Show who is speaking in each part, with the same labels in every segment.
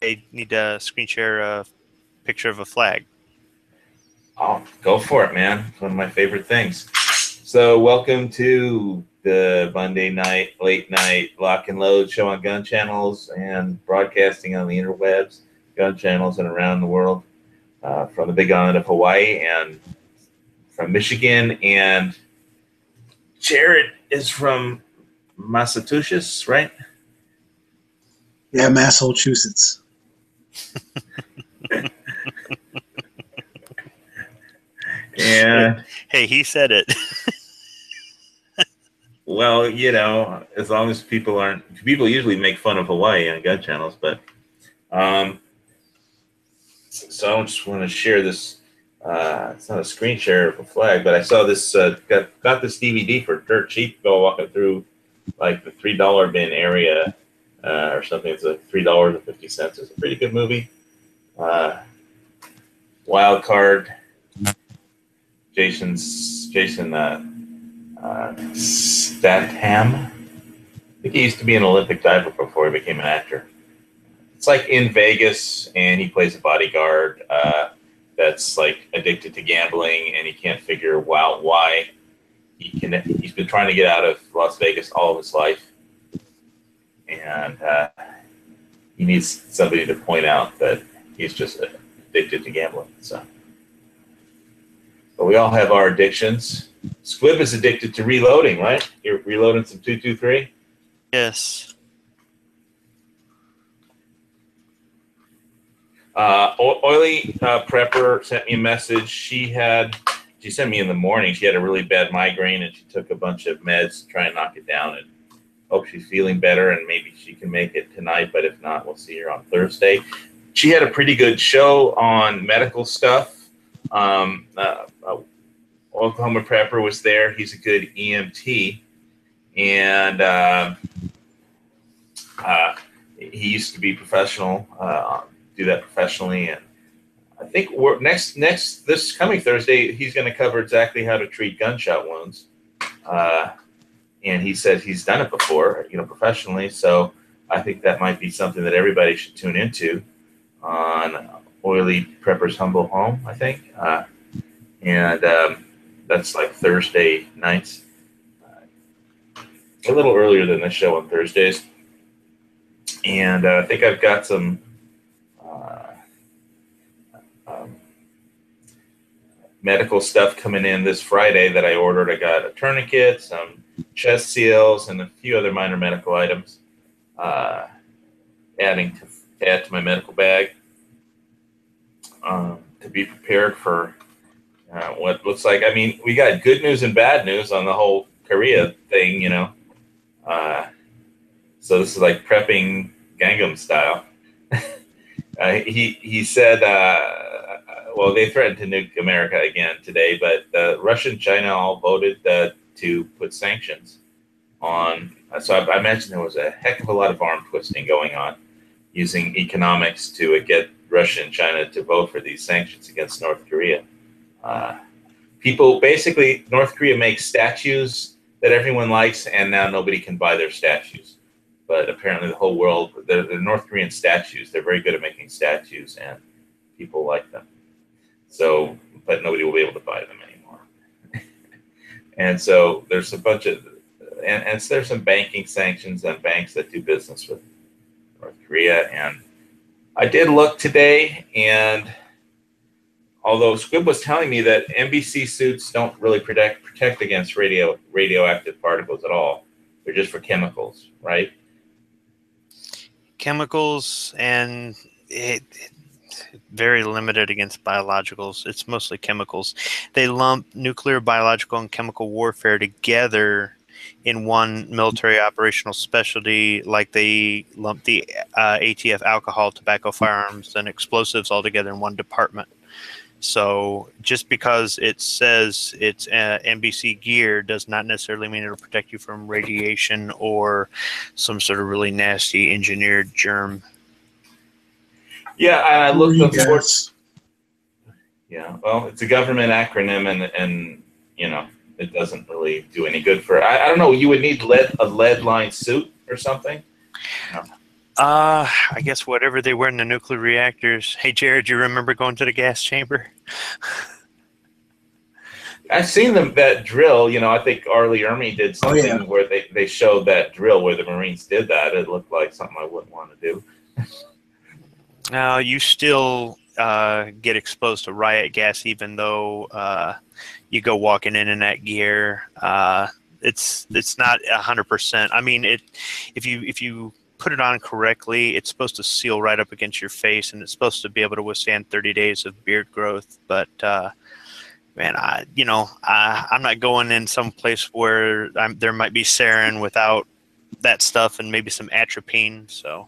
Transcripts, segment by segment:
Speaker 1: I need to screen share a picture of a flag.
Speaker 2: Oh, go for it, man. It's one of my favorite things. So, welcome to the Monday night, late night lock and load show on gun channels and broadcasting on the interwebs, gun channels and around the world, from the big island of Hawaii and from Michigan. And Jared is from Massachusetts, right?
Speaker 3: Yeah, Massachusetts.
Speaker 2: And
Speaker 1: hey, he said it.
Speaker 2: well, you know, as long as people usually make fun of Hawaii on gun channels, but so I just want to share this. It's not a screen share of a flag, but I saw this. Got this DVD for dirt cheap. Go walking through like the $3 bin area or something. It's like $3.50. It's a pretty good movie. Wild Card. Jason Statham. I think he used to be an Olympic diver before he became an actor. It's like in Vegas, and he plays a bodyguard that's like addicted to gambling, and he can't figure out why he's been trying to get out of Las Vegas all of his life, and he needs somebody to point out that he's just addicted to gambling. So, but we all have our addictions. Squib is addicted to reloading, right? You're reloading some 223.
Speaker 1: Yes.
Speaker 2: Oily Prepper sent me a message. She sent me in the morning. She had a really bad migraine, and she took a bunch of meds to try and knock it down. And hope she's feeling better, and maybe she can make it tonight. But if not, we'll see her on Thursday. She had a pretty good show on medical stuff. Oklahoma Prepper was there. He's a good EMT, and he used to be professional. Do that professionally, and I think this coming Thursday he's going to cover exactly how to treat gunshot wounds, and he says he's done it before, professionally. So I think that might be something that everybody should tune into on Oily Prepper's Humble Home, I think, and that's like Thursday nights, a little earlier than the show on Thursdays, and I think I've got some medical stuff coming in this Friday that I ordered. I got a tourniquet, some chest seals, and a few other minor medical items. Add to my medical bag to be prepared for what looks like. I mean, we got good news and bad news on the whole Korea thing, so this is like prepping Gangnam style. He said. Well, they threatened to nuke America again today, but Russia and China all voted to put sanctions on. So I imagine there was a heck of a lot of arm twisting going on, using economics to get Russia and China to vote for these sanctions against North Korea. Basically, North Korea makes statues that everyone likes, and now nobody can buy their statues. But apparently the whole world, the North Korean statues, they're very good at making statues, and people like them. So, but nobody will be able to buy them anymore. And so there's a bunch of, and so there's some banking sanctions on banks that do business with North Korea. And I did look today, and although Squib was telling me that NBC suits don't really protect against radioactive particles at all, they're just for chemicals, right?
Speaker 1: Chemicals, and very limited against biologicals. It's mostly chemicals. They lump nuclear, biological, and chemical warfare together in one military operational specialty, like they lump the ATF alcohol, tobacco, firearms, and explosives all together in one department. So just because it says it's NBC gear does not necessarily mean it'll protect you from radiation or some sort of really nasty engineered germ.
Speaker 2: Yeah, and I looked up sports. Yeah, well, it's a government acronym, and it doesn't really do any good for. I don't know. You would need a lead line suit or something.
Speaker 1: I guess whatever they were in the nuclear reactors. Hey, Jared, you remember going to the gas chamber?
Speaker 2: I've seen that drill. I think Arlie Ermy did something where they showed that drill where the Marines did that. It looked like something I wouldn't want to do.
Speaker 1: You still get exposed to riot gas, even though you go walking in that gear. It's not 100%. I mean, if you put it on correctly, it's supposed to seal right up against your face, and it's supposed to be able to withstand 30 days of beard growth. But man, I'm not going in some place where there might be sarin without that stuff and maybe some atropine. So.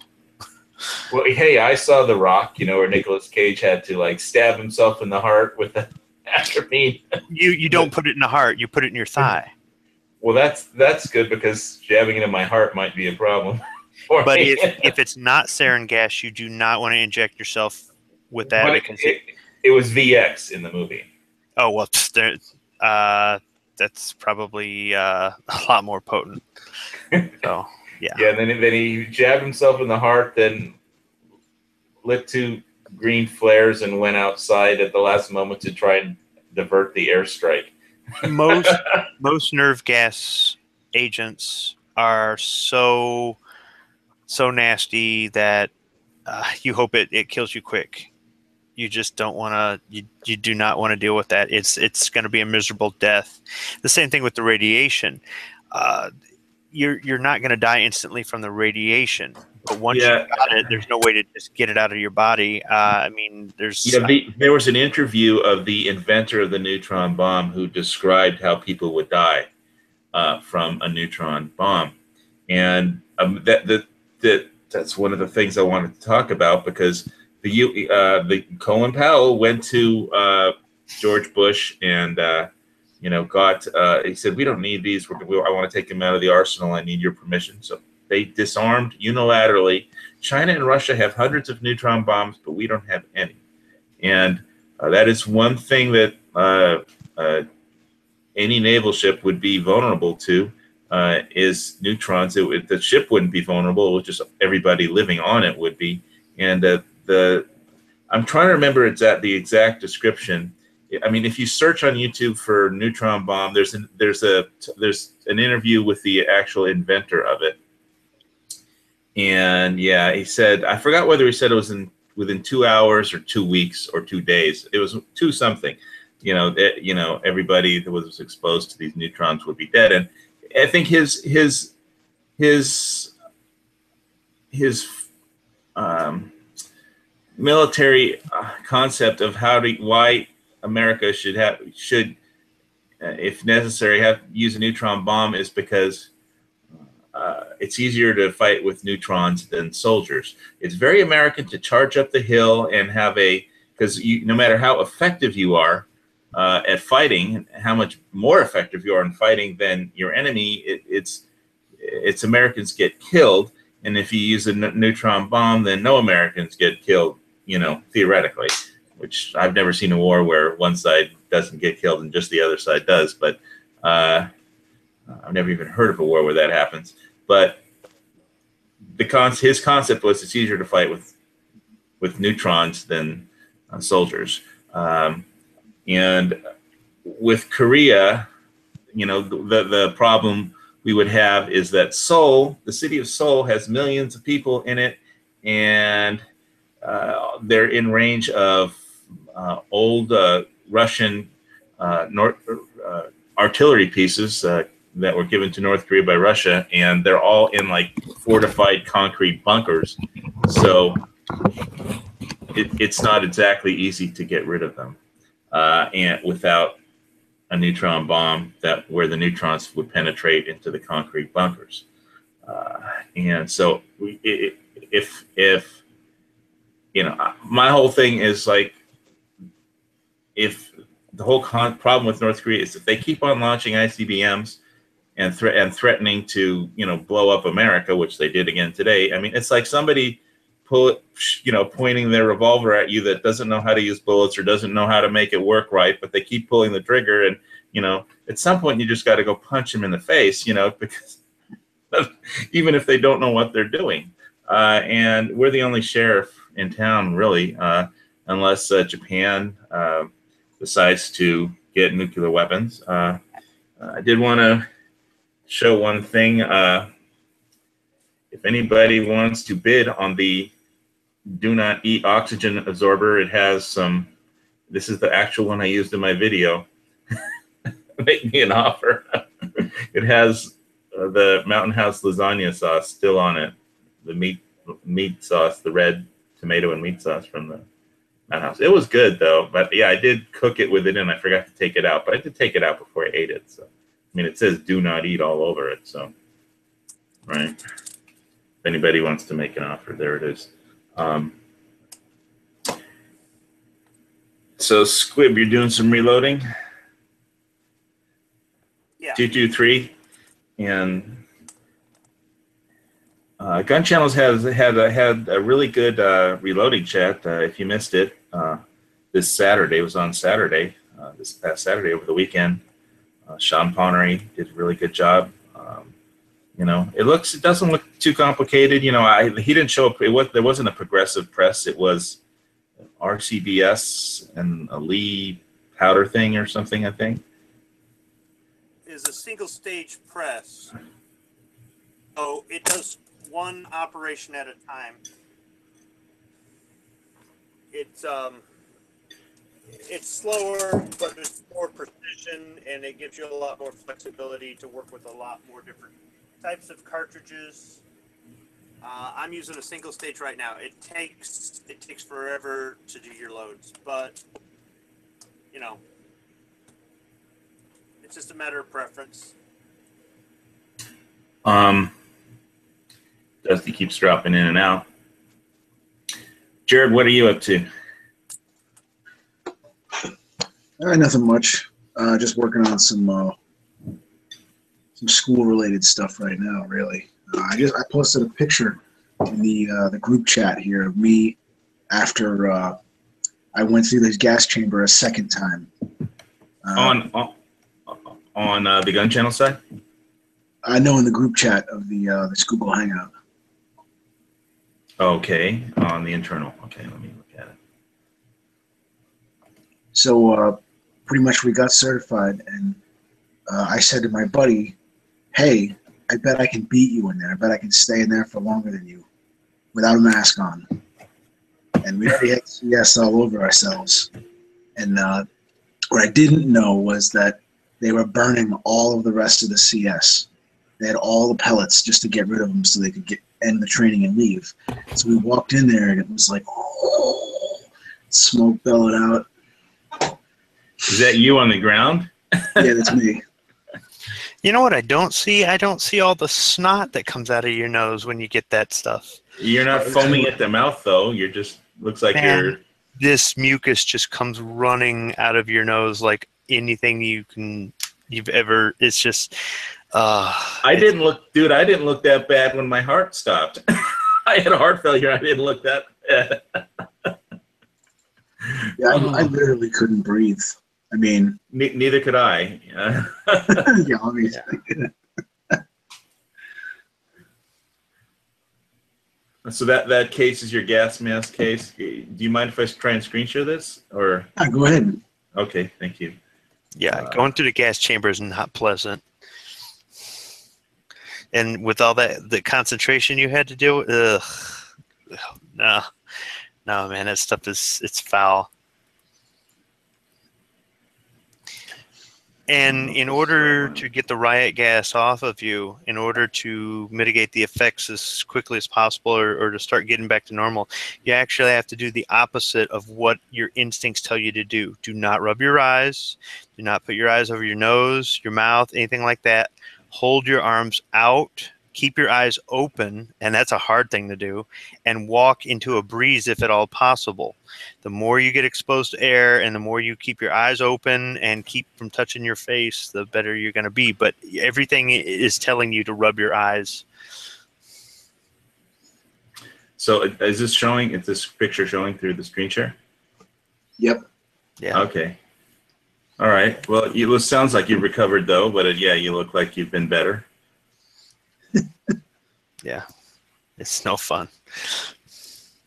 Speaker 2: Well, hey, I saw The Rock, where Nicolas Cage had to stab himself in the heart with the atropine.
Speaker 1: You don't put it in the heart; you put it in your thigh.
Speaker 2: Well, that's good because jabbing it in my heart might be a problem.
Speaker 1: But if it's not sarin gas, you do not want to inject yourself with that.
Speaker 2: But
Speaker 1: because
Speaker 2: it was VX in the movie.
Speaker 1: Oh well, that's probably a lot more potent. So. Yeah.
Speaker 2: Yeah, and then he jabbed himself in the heart, then lit 2 green flares and went outside at the last moment to try and divert the airstrike.
Speaker 1: Most nerve gas agents are so nasty that you hope it kills you quick. You just don't want to. You do not want to deal with that. It's going to be a miserable death. The same thing with the radiation. You're not going to die instantly from the radiation, but once you got it, there's no way to just get it out of your body. I mean,
Speaker 2: there was an interview of the inventor of the neutron bomb who described how people would die from a neutron bomb, and that's one of the things I wanted to talk about because the Colin Powell went to George Bush and. He said, we don't need these. I want to take them out of the arsenal. I need your permission. So they disarmed unilaterally. China and Russia have hundreds of neutron bombs, but we don't have any. And that is one thing that any naval ship would be vulnerable to is neutrons. The ship wouldn't be vulnerable. It was just everybody living on it would be. And I'm trying to remember the exact description. I mean, if you search on YouTube for neutron bomb, there's an interview with the actual inventor of it, and yeah, he said I forgot whether he said it was within 2 hours or 2 weeks or 2 days. It was 2 something. Everybody that was exposed to these neutrons would be dead, and I think his military concept of why America should, if necessary, use a neutron bomb is because it's easier to fight with neutrons than soldiers. It's very American to charge up the hill and because no matter how effective you are at fighting, how much more effective you are in fighting than your enemy, it's Americans get killed. And if you use a neutron bomb, then no Americans get killed, theoretically. Which I've never seen a war where one side doesn't get killed and just the other side does. But I've never even heard of a war where that happens. But his concept was it's easier to fight with neutrons than soldiers. And with Korea, the problem we would have is that Seoul, the city of Seoul, has millions of people in it, and they're in range of old Russian artillery pieces that were given to North Korea by Russia, and they're all in fortified concrete bunkers. So it's not exactly easy to get rid of them, and without a neutron bomb where the neutrons would penetrate into the concrete bunkers. And so if my whole thing is if the whole problem with North Korea is if they keep on launching ICBMs and threatening to blow up America, which they did again today. I mean, it's like somebody pointing their revolver at you that doesn't know how to use bullets or doesn't know how to make it work right, but they keep pulling the trigger, and at some point you just got to go punch them in the face, because even if they don't know what they're doing. and we're the only sheriff in town, really, unless Japan decides to get nuclear weapons. I did want to show one thing. If anybody wants to bid on the Do Not Eat oxygen absorber, it has some. This is the actual one I used in my video. Make me an offer. It has the Mountain House lasagna sauce still on it. The meat sauce, the red tomato and meat sauce from the Mountain House. It was good though, but yeah, I did cook it with it and I forgot to take it out. But I did take it out before I ate it. So, I mean, it says "Do not eat" all over it. So, right. If anybody wants to make an offer, there it is. So, Squib, you're doing some reloading.
Speaker 1: Yeah.
Speaker 2: 223, and Gun Channels had a really good reloading chat. If you missed it, this Saturday, it was on Saturday, this past Saturday over the weekend. Sean Connery did a really good job. You know, it doesn't look too complicated. You know, he didn't show up. There wasn't a progressive press. It was RCBS and a Lee powder thing or something, I think.
Speaker 1: Is a single stage press. So it does one operation at a time. It's slower, but it's more precision, and it gives you a lot more flexibility to work with a lot more different types of cartridges. I'm using a single stage right now. It takes forever to do your loads, but you know, it's just a matter of preference.
Speaker 2: Dusty keeps dropping in and out. Jared, what are you up to?
Speaker 3: Nothing much. Just working on some school-related stuff right now. Really, I posted a picture in the group chat here of me after I went through this gas chamber a second time.
Speaker 2: On the Gun Channel side?
Speaker 3: I know in the group chat of the Google Hangout.
Speaker 2: Okay, on the internal. Okay, let me look at it.
Speaker 3: So pretty much we got certified, and I said to my buddy, hey, I bet I can beat you in there. I bet I can stay in there for longer than you without a mask on. And we already had CS all over ourselves. And what I didn't know was that they were burning all of the rest of the CS. They had all the pellets just to get rid of them so they could end the training and leave. So we walked in there and it was like, oh, smoke bellowed out.
Speaker 2: Is that you on the ground?
Speaker 3: Yeah, that's me.
Speaker 1: You know what I don't see? I don't see all the snot that comes out of your nose when you get that stuff.
Speaker 2: You're not foaming at the mouth, though. You're just, looks like you're...
Speaker 1: This mucus just comes running out of your nose like anything you've ever... It's just...
Speaker 2: I didn't look that bad when my heart stopped. I had a heart failure. I didn't look that bad.
Speaker 3: Yeah, I literally couldn't breathe. I mean,
Speaker 2: neither could I.
Speaker 3: Yeah, obviously. Yeah.
Speaker 2: So that case is your gas mask case. Do you mind if I try and screen share this, or?
Speaker 3: Go ahead.
Speaker 2: Okay, thank you.
Speaker 1: Yeah, going through the gas chamber is not pleasant. And with all the concentration you had to deal with, no, man, that stuff it's foul. And in order to get the riot gas off of you, in order to mitigate the effects as quickly as possible, or to start getting back to normal, you actually have to do the opposite of what your instincts tell you to do. Do not rub your eyes. Do not put your eyes over your nose, your mouth, anything like that. Hold your arms out. Keep your eyes open, and that's a hard thing to do, and walk into a breeze if at all possible. The more you get exposed to air and the more you keep your eyes open and keep from touching your face, the better you're going to be. But everything is telling you to rub your eyes.
Speaker 2: So is this picture showing through the screen share?
Speaker 3: Yep.
Speaker 1: Yeah.
Speaker 2: Okay. All right. Well, it sounds like you've recovered, though, but yeah, you look like you've been better.
Speaker 1: Yeah. It's no fun.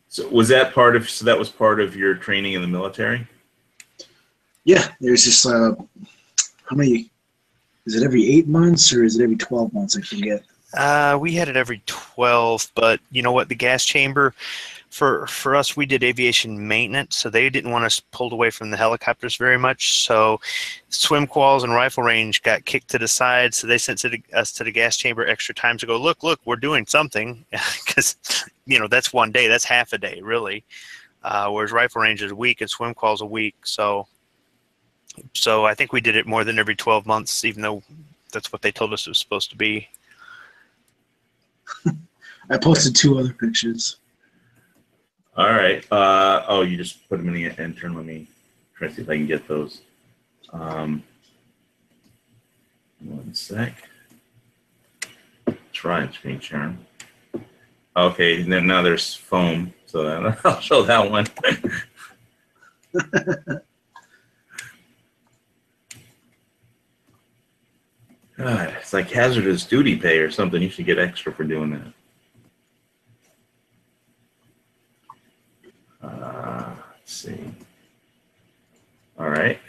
Speaker 2: So was that part of? So that was part of your training in the military?
Speaker 3: Yeah, there's this. How many? Is it every 8 months or is it every 12 months? I forget.
Speaker 1: We had it every 12, but you know what? The gas chamber, for us, we did aviation maintenance, so they didn't want us pulled away from the helicopters very much. So swim quals and rifle range got kicked to the side, so they sent us to the gas chamber extra time to go, look, we're doing something. Because, you know, that's one day. That's half a day, really. Whereas rifle range is a week and swim quals a week. So I think we did it more than every 12 months, even though that's what they told us it was supposed to be.
Speaker 3: I posted 2 other pictures.
Speaker 2: All right. Oh, you just put them in the intern. Let me try to see if I can get those. 1 sec. Try screen sharing. Okay, then now there's foam, so I'll show that one. God, it's like hazardous duty pay or something. You should get extra for doing that. Let's see. All right.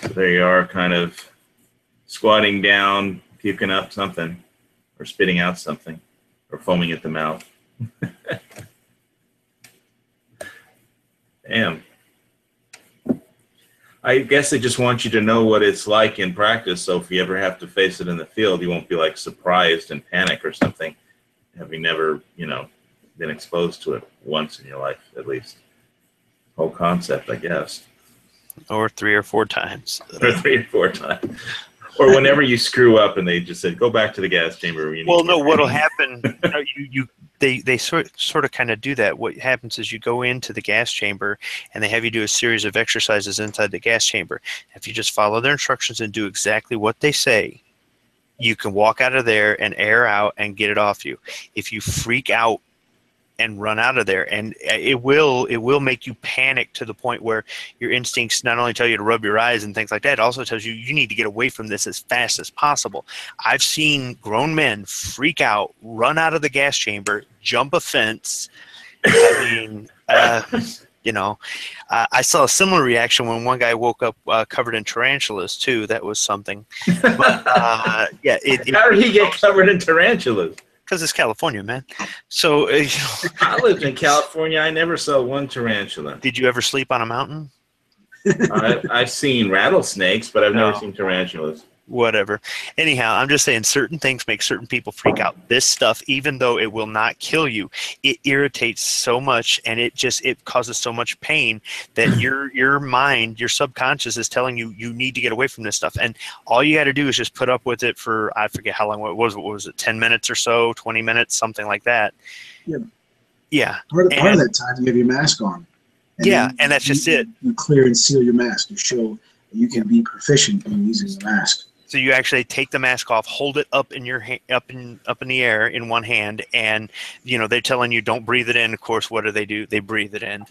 Speaker 2: So there you are, kind of squatting down, puking up something, or spitting out something, or foaming at the mouth. Damn. I guess they just want you to know what it's like in practice, so if you ever have to face it in the field, you won't be like surprised and panic or something, having never, you know, been exposed to it once in your life, at least. Whole concept, I guess.
Speaker 1: Or 3 or 4 times.
Speaker 2: Or 3 or 4 times. Or whenever you screw up and they just said, go back to the gas chamber.
Speaker 1: Well, no, what'll happen, they sort of kind of do that. What happens is you go into the gas chamber and they have you do a series of exercises inside the gas chamber. If you just follow their instructions and do exactly what they say, you can walk out of there and air out and get it off you. If you freak out and run out of there, and it will make you panic to the point where your instincts not only tell you to rub your eyes and things like that, it also tells you you need to get away from this as fast as possible. I've seen grown men freak out, run out of the gas chamber, jump a fence. I mean, you know, I saw a similar reaction when one guy woke up covered in tarantulas too. That was something. But yeah,
Speaker 2: how did he get covered in tarantulas?
Speaker 1: Because it's California, man. So you know.
Speaker 2: I lived in California. I never saw one tarantula.
Speaker 1: Did you ever sleep on a mountain?
Speaker 2: I've seen rattlesnakes, but I've never seen tarantulas.
Speaker 1: Whatever. Anyhow, I'm just saying certain things make certain people freak out. This stuff, even though it will not kill you, it irritates so much, and it causes so much pain that your mind, your subconscious is telling you you need to get away from this stuff. And all you got to do is just put up with it for, I forget how long it was. What was it, 10 minutes or so, 20 minutes, something like that.
Speaker 3: Yeah.
Speaker 1: Yeah.
Speaker 3: Part of that time, you have your mask on.
Speaker 1: And that's just it.
Speaker 3: You clear and seal your mask. You show that you can be proficient in using the mask.
Speaker 1: So you actually take the mask off, hold it up in your up in the air in one hand, and you know they're telling you don't breathe it in. Of course, what do? They breathe it in,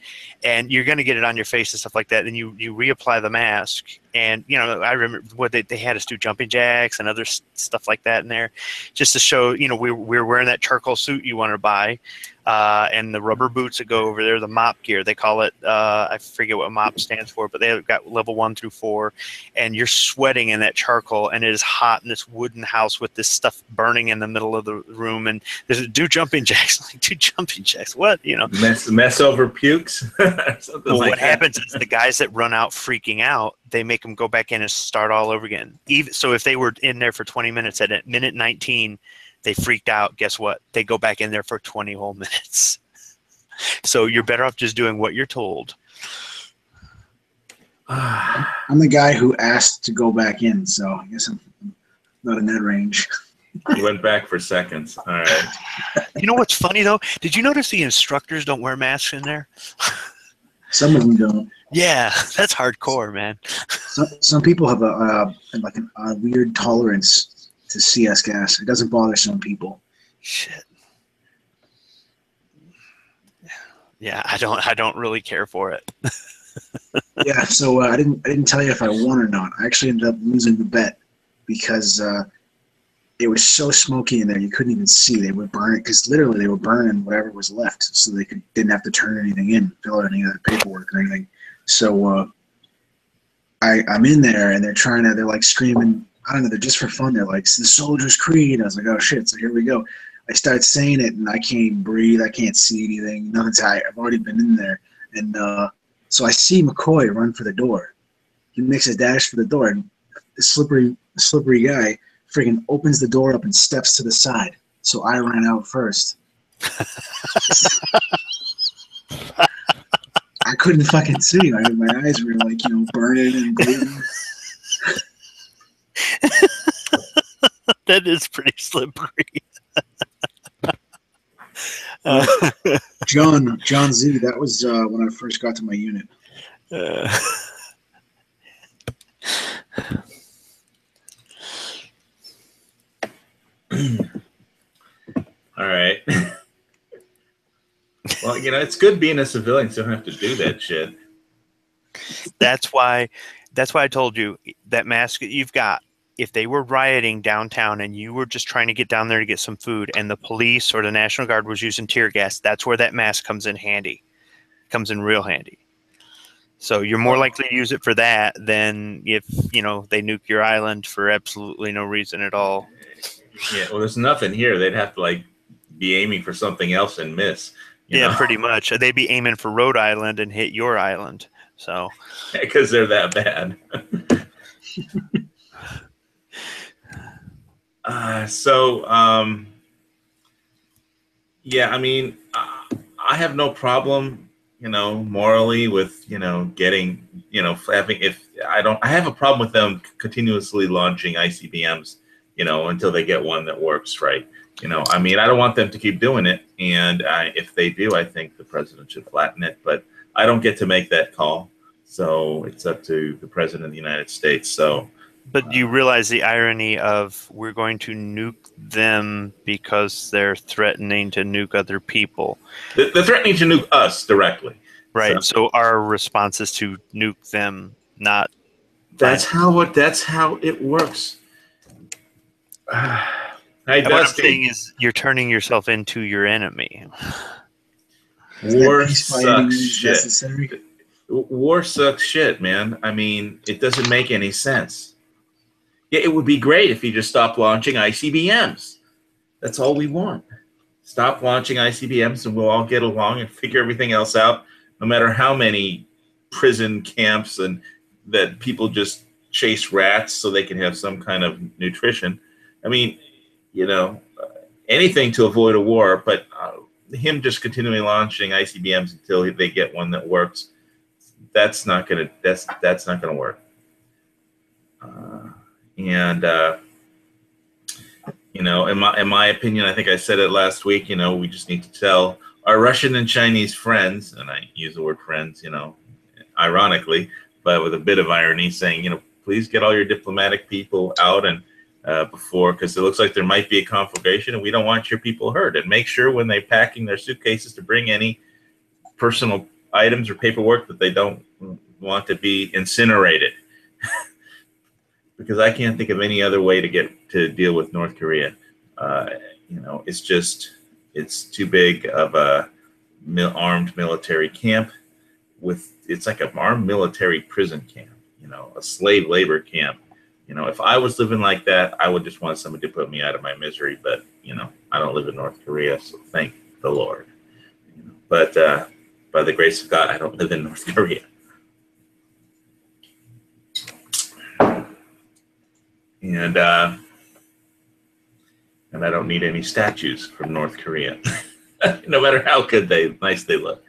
Speaker 1: and you're going to get it on your face and stuff like that. And you reapply the mask, and you know I remember what they had us do jumping jacks and other stuff like that in there, just to show you know we're wearing that charcoal suit you want to buy. And the rubber boots that go over there, the mop gear, they call it, I forget what mop stands for, but they've got level 1 through 4, and you're sweating in that charcoal, and it is hot in this wooden house with this stuff burning in the middle of the room, and there's do jumping jacks, like do jumping jacks, what, you know?
Speaker 2: Mess over pukes?
Speaker 1: Well, what happens is the guys that run out freaking out, they make them go back in and start all over again. So if they were in there for 20 minutes, at minute 19, they freaked out. Guess what? They go back in there for 20 whole minutes. So you're better off just doing what you're told.
Speaker 3: I'm the guy who asked to go back in, so I guess I'm not in that range.
Speaker 2: You went back for seconds. All right.
Speaker 1: You know what's funny, though? Did you notice the instructors don't wear masks in there?
Speaker 3: Some of them don't.
Speaker 1: Yeah, that's hardcore, man.
Speaker 3: Some people have a weird tolerance to CS gas. It doesn't bother some people.
Speaker 1: Shit. Yeah, I don't really care for it.
Speaker 3: Yeah, so I didn't tell you if I won or not. I actually ended up losing the bet because it was so smoky in there you couldn't even see. They would burn it because literally they were burning whatever was left, so they didn't have to turn anything in, fill out any other paperwork or anything. So I'm in there and they're like screaming. I don't know. They're just for fun. They're like the Soldier's Creed. I was like, oh shit. So here we go. I start saying it and I can't breathe. I can't see anything. Nothing's high. I've already been in there, and so I see McCoy run for the door. He makes a dash for the door, and the slippery guy freaking opens the door up and steps to the side. So I ran out first. I couldn't fucking see. My eyes were like, burning and bleeding.
Speaker 1: That is pretty slippery.
Speaker 3: John Z, that was when I first got to my unit.
Speaker 2: All right. Well, it's good being a civilian, so you don't have to do that shit.
Speaker 1: That's why I told you that mask that you've got, if they were rioting downtown and you were just trying to get down there to get some food and the police or the National Guard was using tear gas, that's where that mask comes in handy. Comes in real handy. So you're more likely to use it for that than if, they nuke your island for absolutely no reason at all.
Speaker 2: Yeah, well, there's nothing here. They'd have to, be aiming for something else and miss. You know?
Speaker 1: Pretty much. They'd be aiming for Rhode Island and hit your island. So,
Speaker 2: because they're that bad. Yeah, I mean, I have no problem, morally with, getting, I have a problem with them continuously launching ICBMs, until they get one that works right. I mean, I don't want them to keep doing it. And if they do, I think the president should flatten it. But I don't get to make that call. So it's up to the president of the United States. So,
Speaker 1: but do you realize the irony of we're going to nuke them because they're threatening to nuke other people?
Speaker 2: They're threatening to nuke us directly.
Speaker 1: Right. So our response is to nuke them, not.
Speaker 2: That's how it works.
Speaker 1: What I'm saying is you're turning yourself into your enemy.
Speaker 2: War sucks shit. War sucks shit, man. I mean, it doesn't make any sense. Yeah, it would be great if you just stopped launching ICBMs. That's all we want. Stop launching ICBMs and we'll all get along and figure everything else out, no matter how many prison camps and that people just chase rats so they can have some kind of nutrition. I mean, anything to avoid a war, but him just continually launching ICBMs until they get one that works, that's not gonna work. In my opinion, I think I said it last week. We just need to tell our Russian and Chinese friends, and I use the word friends, ironically, but with a bit of irony, saying, please get all your diplomatic people out and before, because it looks like there might be a conflagration, and we don't want your people hurt. And make sure when they're packing their suitcases to bring any personal items or paperwork that they don't want to be incinerated. Because I can't think of any other way to deal with North Korea. It's too big of a armed military camp. It's like an armed military prison camp. A slave labor camp. If I was living like that, I would just want somebody to put me out of my misery. But I don't live in North Korea, so thank the Lord. But by the grace of God, I don't live in North Korea. And I don't need any statues from North Korea, no matter how nice they look.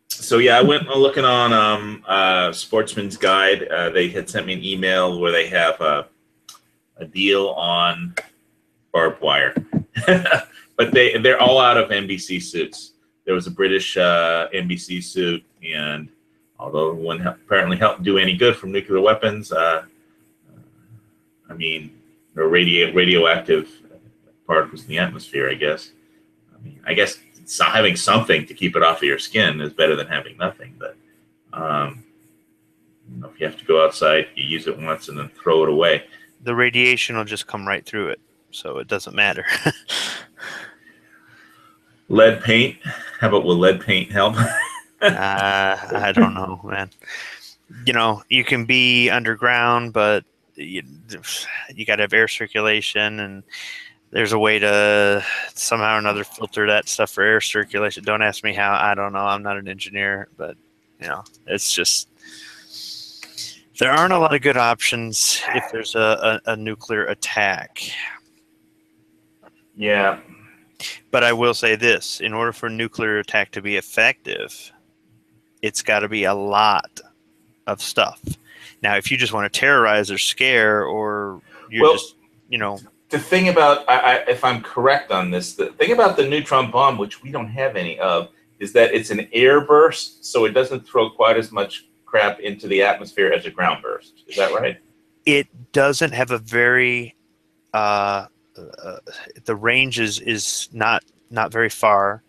Speaker 2: So yeah, I went looking on Sportsman's Guide. They had sent me an email where they have a deal on barbed wire, but they're all out of NBC suits. There was a British NBC suit, and although it wouldn't apparently help do any good from nuclear weapons, I mean, there are radioactive particles in the atmosphere, I guess. I guess having something to keep it off of your skin is better than having nothing. But if you have to go outside, you use it once and then throw it away.
Speaker 1: the radiation will just come right through it, so it doesn't matter.
Speaker 2: Lead paint? How about will lead paint help?
Speaker 1: I don't know, man. You know, you can be underground, but you got to have air circulation, and there's a way to somehow or another filter that stuff for air circulation. Don't ask me how. I don't know. I'm not an engineer, but you know, it's just there aren't a lot of good options if there's a nuclear attack.
Speaker 2: Yeah.
Speaker 1: But I will say this: in order for a nuclear attack to be effective, it's got to be a lot of stuff. Now, if you just want to terrorize or scare, or you're just, you know,
Speaker 2: the thing about, if I'm correct on this, the thing about the neutron bomb, which we don't have any of, is that it's an air burst, so it doesn't throw quite as much crap into the atmosphere as a ground burst. Is that right?
Speaker 1: It doesn't have a very the range is not very far.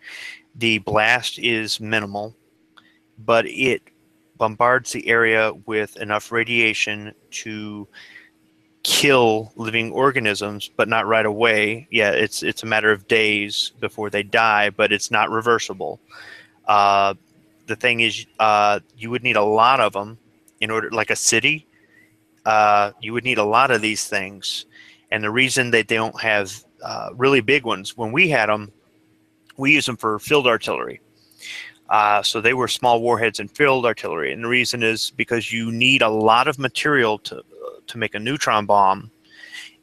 Speaker 1: The blast is minimal, but it bombards the area with enough radiation to kill living organisms, but not right away. Yeah, it's a matter of days before they die, but it's not reversible. The thing is, you would need a lot of them in order, like a city. You would need a lot of these things, and the reason that they don't have really big ones, when we had them, we used them for field artillery. So they were small warheads in field artillery, and the reason is because you need a lot of material to make a neutron bomb.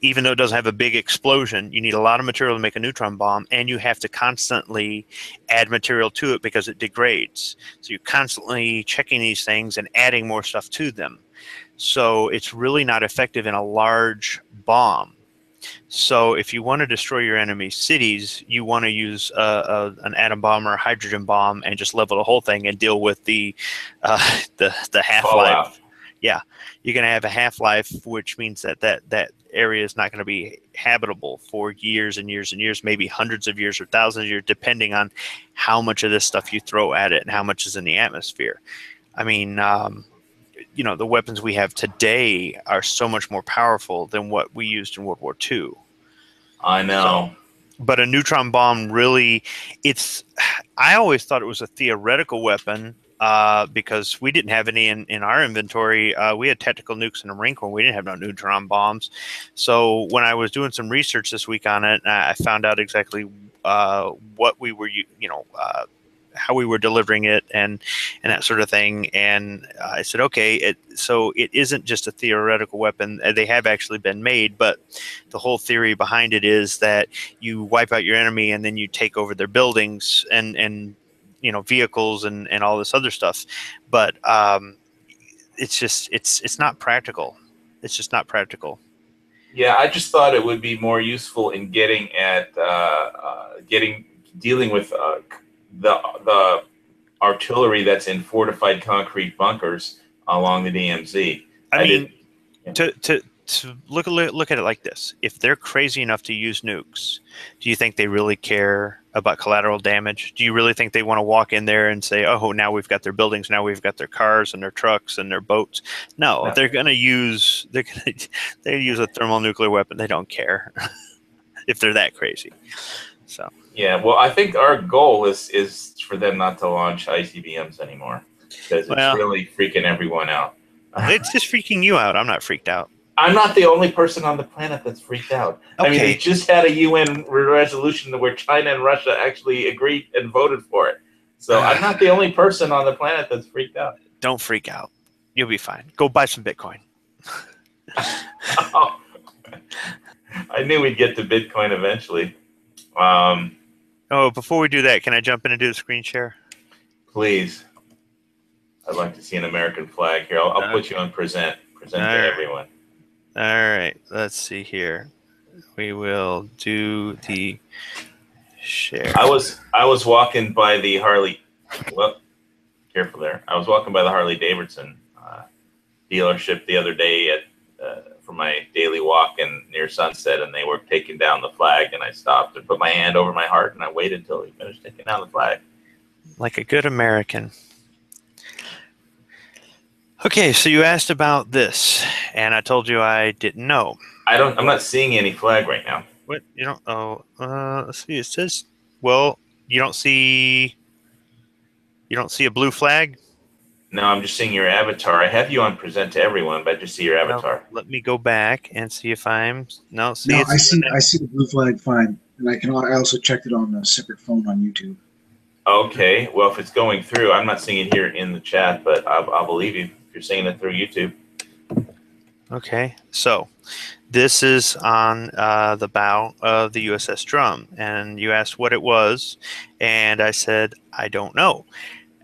Speaker 1: Even though it doesn't have a big explosion, you need a lot of material to make a neutron bomb, and you have to constantly add material to it because it degrades. So you're constantly checking these things and adding more stuff to them. So it's really not effective in a large bomb. So if you want to destroy your enemy cities, you want to use an atom bomb or a hydrogen bomb and just level the whole thing and deal with the half-life. Yeah, you're going to have a half-life, which means that area is not going to be habitable for years and years and years, maybe hundreds of years or thousands of years, depending on how much of this stuff you throw at it and how much is in the atmosphere. I mean, you know, the weapons we have today are so much more powerful than what we used in World War II.
Speaker 2: I know.
Speaker 1: So, but a neutron bomb really, I always thought it was a theoretical weapon because we didn't have any in our inventory. We had tactical nukes in the Marine Corps. We didn't have no neutron bombs. So when I was doing some research this week on it, I found out exactly what we were, how we were delivering it and that sort of thing. And I said, okay, so it isn't just a theoretical weapon. They have actually been made, but the whole theory behind it is that you wipe out your enemy and then you take over their buildings and you know, vehicles and all this other stuff. But it's just, it's not practical. It's just not practical.
Speaker 2: Yeah, I just thought it would be more useful in getting at dealing with the artillery that's in fortified concrete bunkers along the DMZ.
Speaker 1: I mean, to look at it like this: if they're crazy enough to use nukes, do you think they really care about collateral damage? Do you really think they want to walk in there and say, "Oh, now we've got their buildings, now we've got their cars and their trucks and their boats"? No. They're going to use a thermonuclear weapon. They don't care if they're that crazy. So.
Speaker 2: Yeah, well, I think our goal is for them not to launch ICBMs anymore because it's really freaking everyone out.
Speaker 1: It's just freaking you out. I'm not freaked out.
Speaker 2: I'm not the only person on the planet that's freaked out. Okay. I mean, they just had a UN resolution where China and Russia actually agreed and voted for it. So I'm not the only person on the planet that's freaked out.
Speaker 1: Don't freak out. You'll be fine. Go buy some Bitcoin.
Speaker 2: Oh, I knew we'd get to Bitcoin eventually.
Speaker 1: Before we do that, can I jump in and do the screen share?
Speaker 2: Please. I'd like to see an American flag here. I'll put you on present to everyone.
Speaker 1: All right. Let's see here. We will do the share.
Speaker 2: I was walking by the Harley. Well, careful there. I was walking by the Harley Davidson dealership the other day for my daily walk near Sunset, and they were taking down the flag, and I stopped and put my hand over my heart, and I waited until he finished taking down the flag.
Speaker 1: Like a good American. Okay, so you asked about this, and I told you I didn't know.
Speaker 2: I'm not seeing any flag right now.
Speaker 1: What? You don't? Oh, let's see. It says, well, you don't see a blue flag.
Speaker 2: No, I'm just seeing your avatar. I have you on present to everyone, but I just see your avatar.
Speaker 1: Let me go back and see if I'm. No, see,
Speaker 3: No,
Speaker 1: it's
Speaker 3: I see the blue flag fine, and I also checked it on a separate phone on YouTube.
Speaker 2: Okay, well, if it's going through, I'm not seeing it here in the chat, but I'll believe you if you're seeing it through YouTube.
Speaker 1: Okay, so this is on the bow of the USS Drum, and you asked what it was, and I said I don't know,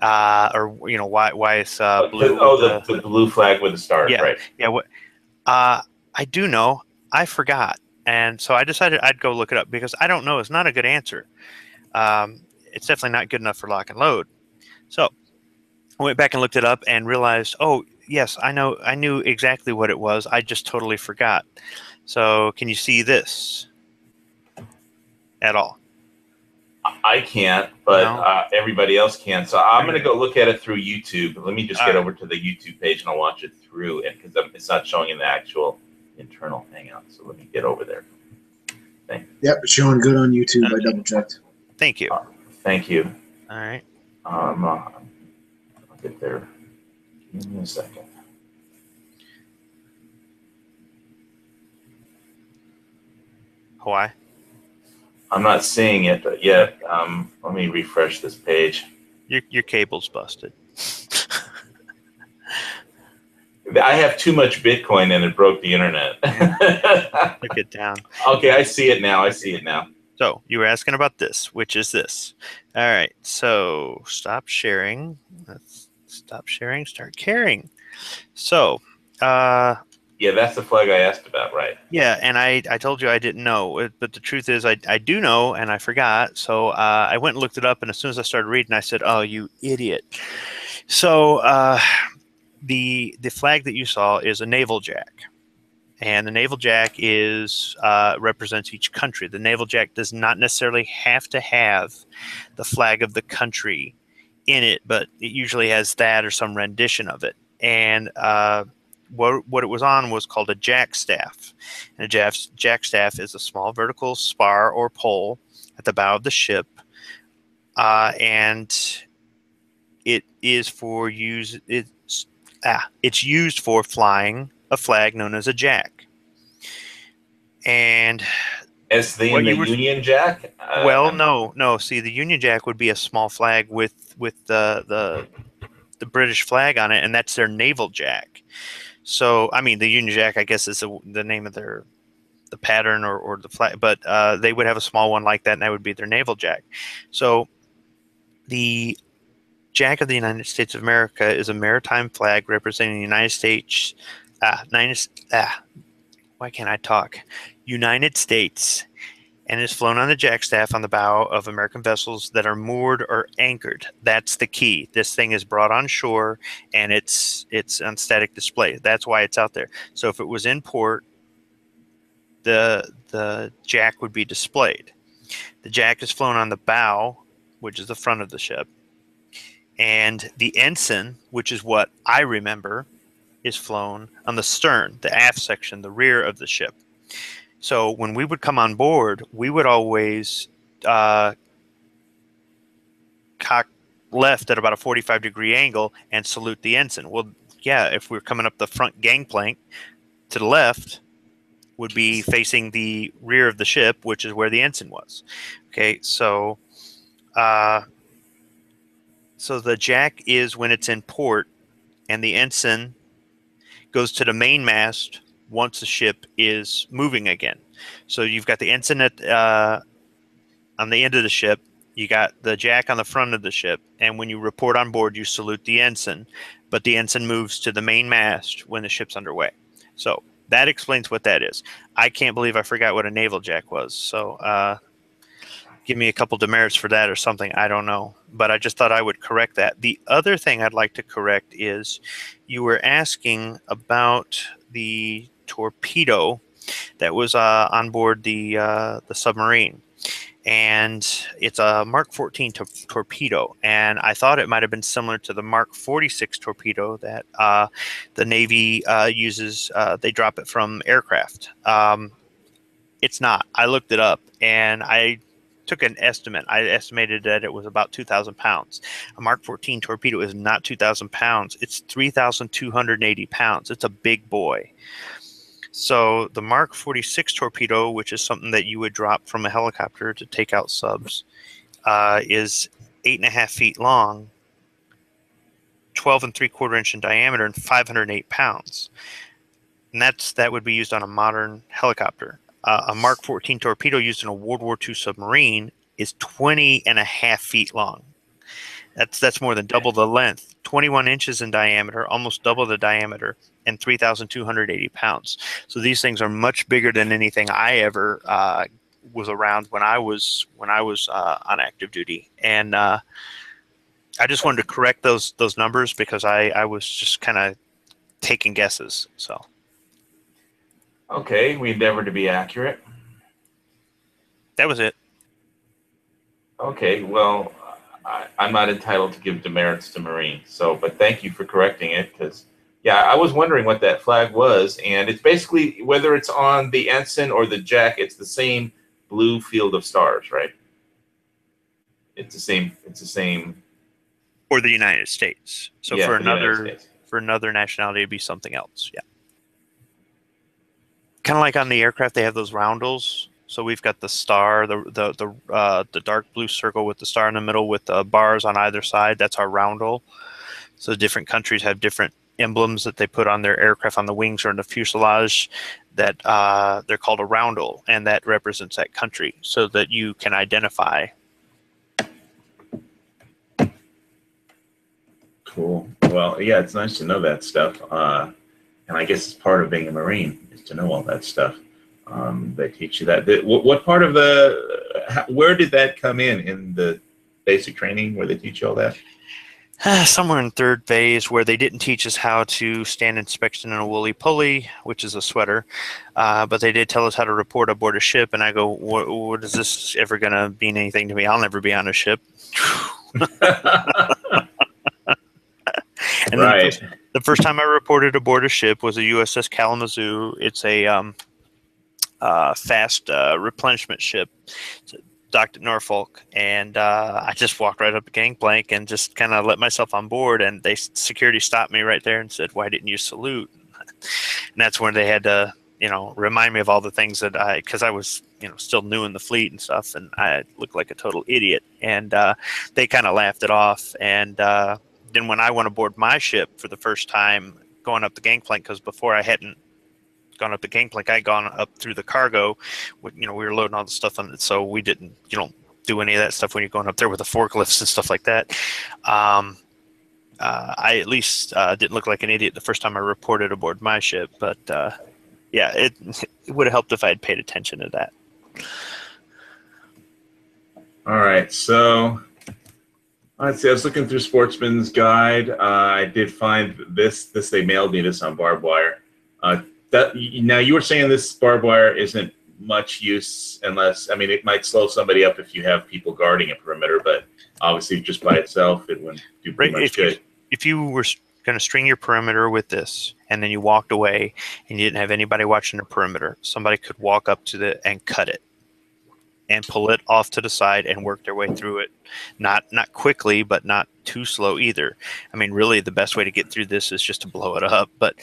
Speaker 1: or why it's blue with
Speaker 2: the blue flag with the stars,
Speaker 1: yeah,
Speaker 2: right?
Speaker 1: yeah. What I do know, I forgot, and so I decided I'd go look it up because I don't know. It's not a good answer. It's definitely not good enough for lock and load. So I went back and looked it up and realized, oh yes, I know. I knew exactly what it was. I just totally forgot. So can you see this at all?
Speaker 2: I can't, but
Speaker 1: No?
Speaker 2: everybody else can. So I'm going to go look at it through YouTube. Let me just
Speaker 1: All
Speaker 2: get
Speaker 1: right.
Speaker 2: over to the YouTube page and I'll watch it through, and because it's not showing in the actual internal Hangout. So let me get over there.
Speaker 3: Yep, it's showing good on YouTube. I double checked.
Speaker 1: Thank you.
Speaker 2: Thank you.
Speaker 1: All right.
Speaker 2: I'll get there. Give me a second.
Speaker 1: Hawaii.
Speaker 2: I'm not seeing it yet. Let me refresh this page.
Speaker 1: Your cable's busted.
Speaker 2: I have too much Bitcoin and it broke the internet.
Speaker 1: Look it down.
Speaker 2: Okay, I see it now. I see it now.
Speaker 1: So you were asking about this, which is this. All right. So stop sharing. Let's stop sharing. Start caring. So,
Speaker 2: yeah, that's the flag I asked about, right?
Speaker 1: yeah, and I told you I didn't know, but the truth is I do know, and I forgot. So I went and looked it up, and as soon as I started reading, I said, "Oh, you idiot!" So the flag that you saw is a naval jack, and the naval jack is represents each country. The naval jack does not necessarily have to have the flag of the country in it, but it usually has that or some rendition of it. And what it was on was called a jack staff. And a jack staff is a small vertical spar or pole at the bow of the ship, and it is for it's used for flying a flag known as a jack. And
Speaker 2: as the Union Jack?
Speaker 1: No. See, the Union Jack would be a small flag with the British flag on it, and that's their naval jack. So, I mean, the Union Jack, I guess, is the name of the pattern or the flag, but they would have a small one like that, and that would be their naval jack. So, the Jack of the United States of America is a maritime flag representing the United States. Why can't I talk? United States, and is flown on the jackstaff on the bow of American vessels that are moored or anchored. That's the key. This thing is brought on shore, and it's on static display. That's why it's out there. So if it was in port, the jack would be displayed. The jack is flown on the bow, which is the front of the ship, and the ensign, which is what I remember, is flown on the stern, the aft section, the rear of the ship. So when we would come on board, we would always cock left at about a 45-degree angle and salute the ensign. Well, yeah, if we were coming up the front gangplank, to the left would be facing the rear of the ship, which is where the ensign was. Okay, so the jack is when it's in port, and the ensign goes to the mainmast once the ship is moving again. So you've got the ensign on the end of the ship, you got the jack on the front of the ship, and when you report on board, you salute the ensign, but the ensign moves to the main mast when the ship's underway. So that explains what that is. I can't believe I forgot what a naval jack was. So give me a couple demerits for that or something. I don't know. But I just thought I would correct that. The other thing I'd like to correct is you were asking about the torpedo that was on board the submarine. and it's a Mark 14 torpedo. And I thought it might have been similar to the Mark 46 torpedo that the Navy uses. They drop it from aircraft. It's not. I looked it up, and I took an estimate. I estimated that it was about 2,000 pounds. A Mark 14 torpedo is not 2,000 pounds. It's 3,280 pounds. It's a big boy. So the Mark 46 torpedo, which is something that you would drop from a helicopter to take out subs, is 8.5 feet long, 12 3/4 inch in diameter, and 508 pounds. And that would be used on a modern helicopter. A Mark 14 torpedo used in a World War II submarine is 20.5 feet long. That's more than double the length, 21 inches in diameter, almost double the diameter, and 3,280 pounds. So these things are much bigger than anything I ever was around when I was on active duty. And I just wanted to correct those numbers because I was just kind of taking guesses. So.
Speaker 2: Okay, we endeavored to be accurate.
Speaker 1: That was it.
Speaker 2: Okay, well, I'm not entitled to give demerits to Marines, but thank you for correcting it, because, yeah, I was wondering what that flag was, and it's basically, whether it's on the ensign or the jack, it's the same blue field of stars, right? It's the same.
Speaker 1: For the United States. So
Speaker 2: yeah,
Speaker 1: for
Speaker 2: another
Speaker 1: nationality, it'd be something else. Yeah. Kind of like on the aircraft, they have those roundels. So we've got the star, the dark blue circle with the star in the middle with the bars on either side. That's our roundel. So different countries have different emblems that they put on their aircraft on the wings or in the fuselage that they're called a roundel, and that represents that country so that you can identify.
Speaker 2: Cool. Well, yeah, it's nice to know that stuff. And I guess it's part of being a Marine is to know all that stuff. They teach you that. What part of where did that come in the basic training where they teach you all that?
Speaker 1: Somewhere in third phase, where they didn't teach us how to stand inspection in a woolly pulley, which is a sweater, but they did tell us how to report aboard a ship. And I go, what is this ever going to mean anything to me? I'll never be on a ship. And
Speaker 2: right.
Speaker 1: The first time I reported aboard a ship was a USS Kalamazoo. It's a fast replenishment ship. It's docked at Norfolk, and I just walked right up the gangplank and just kind of let myself on board. And security stopped me right there and said, "Why didn't you salute?" And that's when they had to, remind me of all the things that because I was, still new in the fleet and stuff, and I looked like a total idiot. And they kind of laughed it off. And then when I went aboard my ship for the first time, going up the gangplank, because before I hadn't gone up the gangplank, I'd gone up through the cargo. We were loading all the stuff on it, so we didn't, do any of that stuff when you're going up there with the forklifts and stuff like that. I at least didn't look like an idiot the first time I reported aboard my ship, but yeah, it would have helped if I had paid attention to that.
Speaker 2: All right, so let's see. I was looking through Sportsman's Guide. I did find this. They mailed me this on barbed wire. Now you were saying this barbed wire isn't much use unless, it might slow somebody up if you have people guarding a perimeter, but obviously just by itself it wouldn't do pretty much good.
Speaker 1: If you were going to string your perimeter with this and then you walked away and you didn't have anybody watching the perimeter, somebody could walk up to and cut it and pull it off to the side and work their way through it. Not quickly, but not too slow either. Really the best way to get through this is just to blow it up. But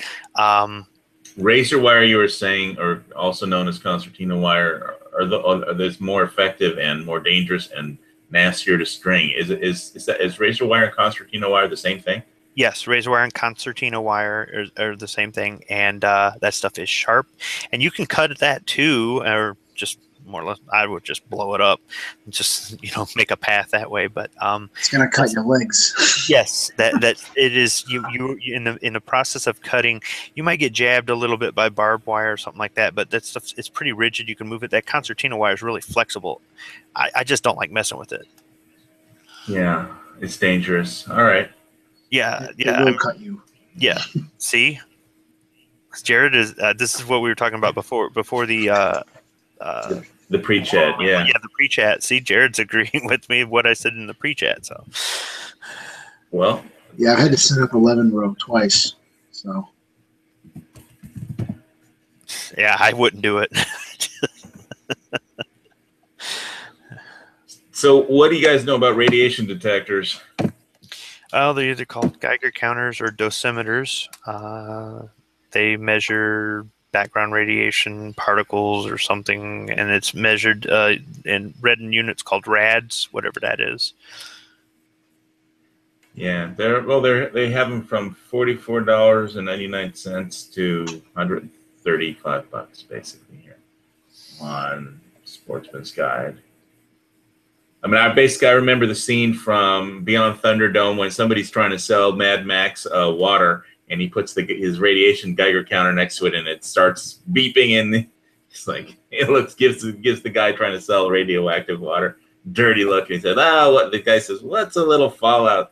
Speaker 2: razor wire, you were saying, or also known as concertina wire, are those more effective and more dangerous and nastier to string? Is razor wire and concertina wire the same thing?
Speaker 1: Yes, razor wire and concertina wire are the same thing, and that stuff is sharp, and you can cut that too, or just more or less, I would just blow it up and just make a path that way. But
Speaker 3: it's gonna cut your legs.
Speaker 1: Yes, that it is. You in the process of cutting, you might get jabbed a little bit by barbed wire or something like that. But that stuff, it's pretty rigid. You can move it. That concertina wire is really flexible. I just don't like messing with it.
Speaker 2: Yeah, it's dangerous. All right.
Speaker 1: Yeah.
Speaker 3: It will cut you.
Speaker 1: Yeah. See, Jared is. This is what we were talking about before the
Speaker 2: The pre-chat, yeah.
Speaker 1: Yeah, the pre-chat. See, Jared's agreeing with me what I said in the pre-chat. So,
Speaker 2: well,
Speaker 3: Yeah, I've had to set up 11 row twice. So
Speaker 1: yeah, I wouldn't do it.
Speaker 2: so what do you guys know about radiation detectors?
Speaker 1: Well, they're either called Geiger counters or dosimeters. They measure background radiation particles or something, and it's measured in read in units called rads, whatever that is.
Speaker 2: Yeah, they have them from $44.99 to $135 basically here on Sportsman's Guide. I mean, I remember the scene from Beyond Thunderdome when somebody's trying to sell Mad Max water, and he puts his radiation Geiger counter next to it, and it starts beeping, and it's like gives the guy trying to sell radioactive water dirty look. And he said, what the guy says, what's a little fallout?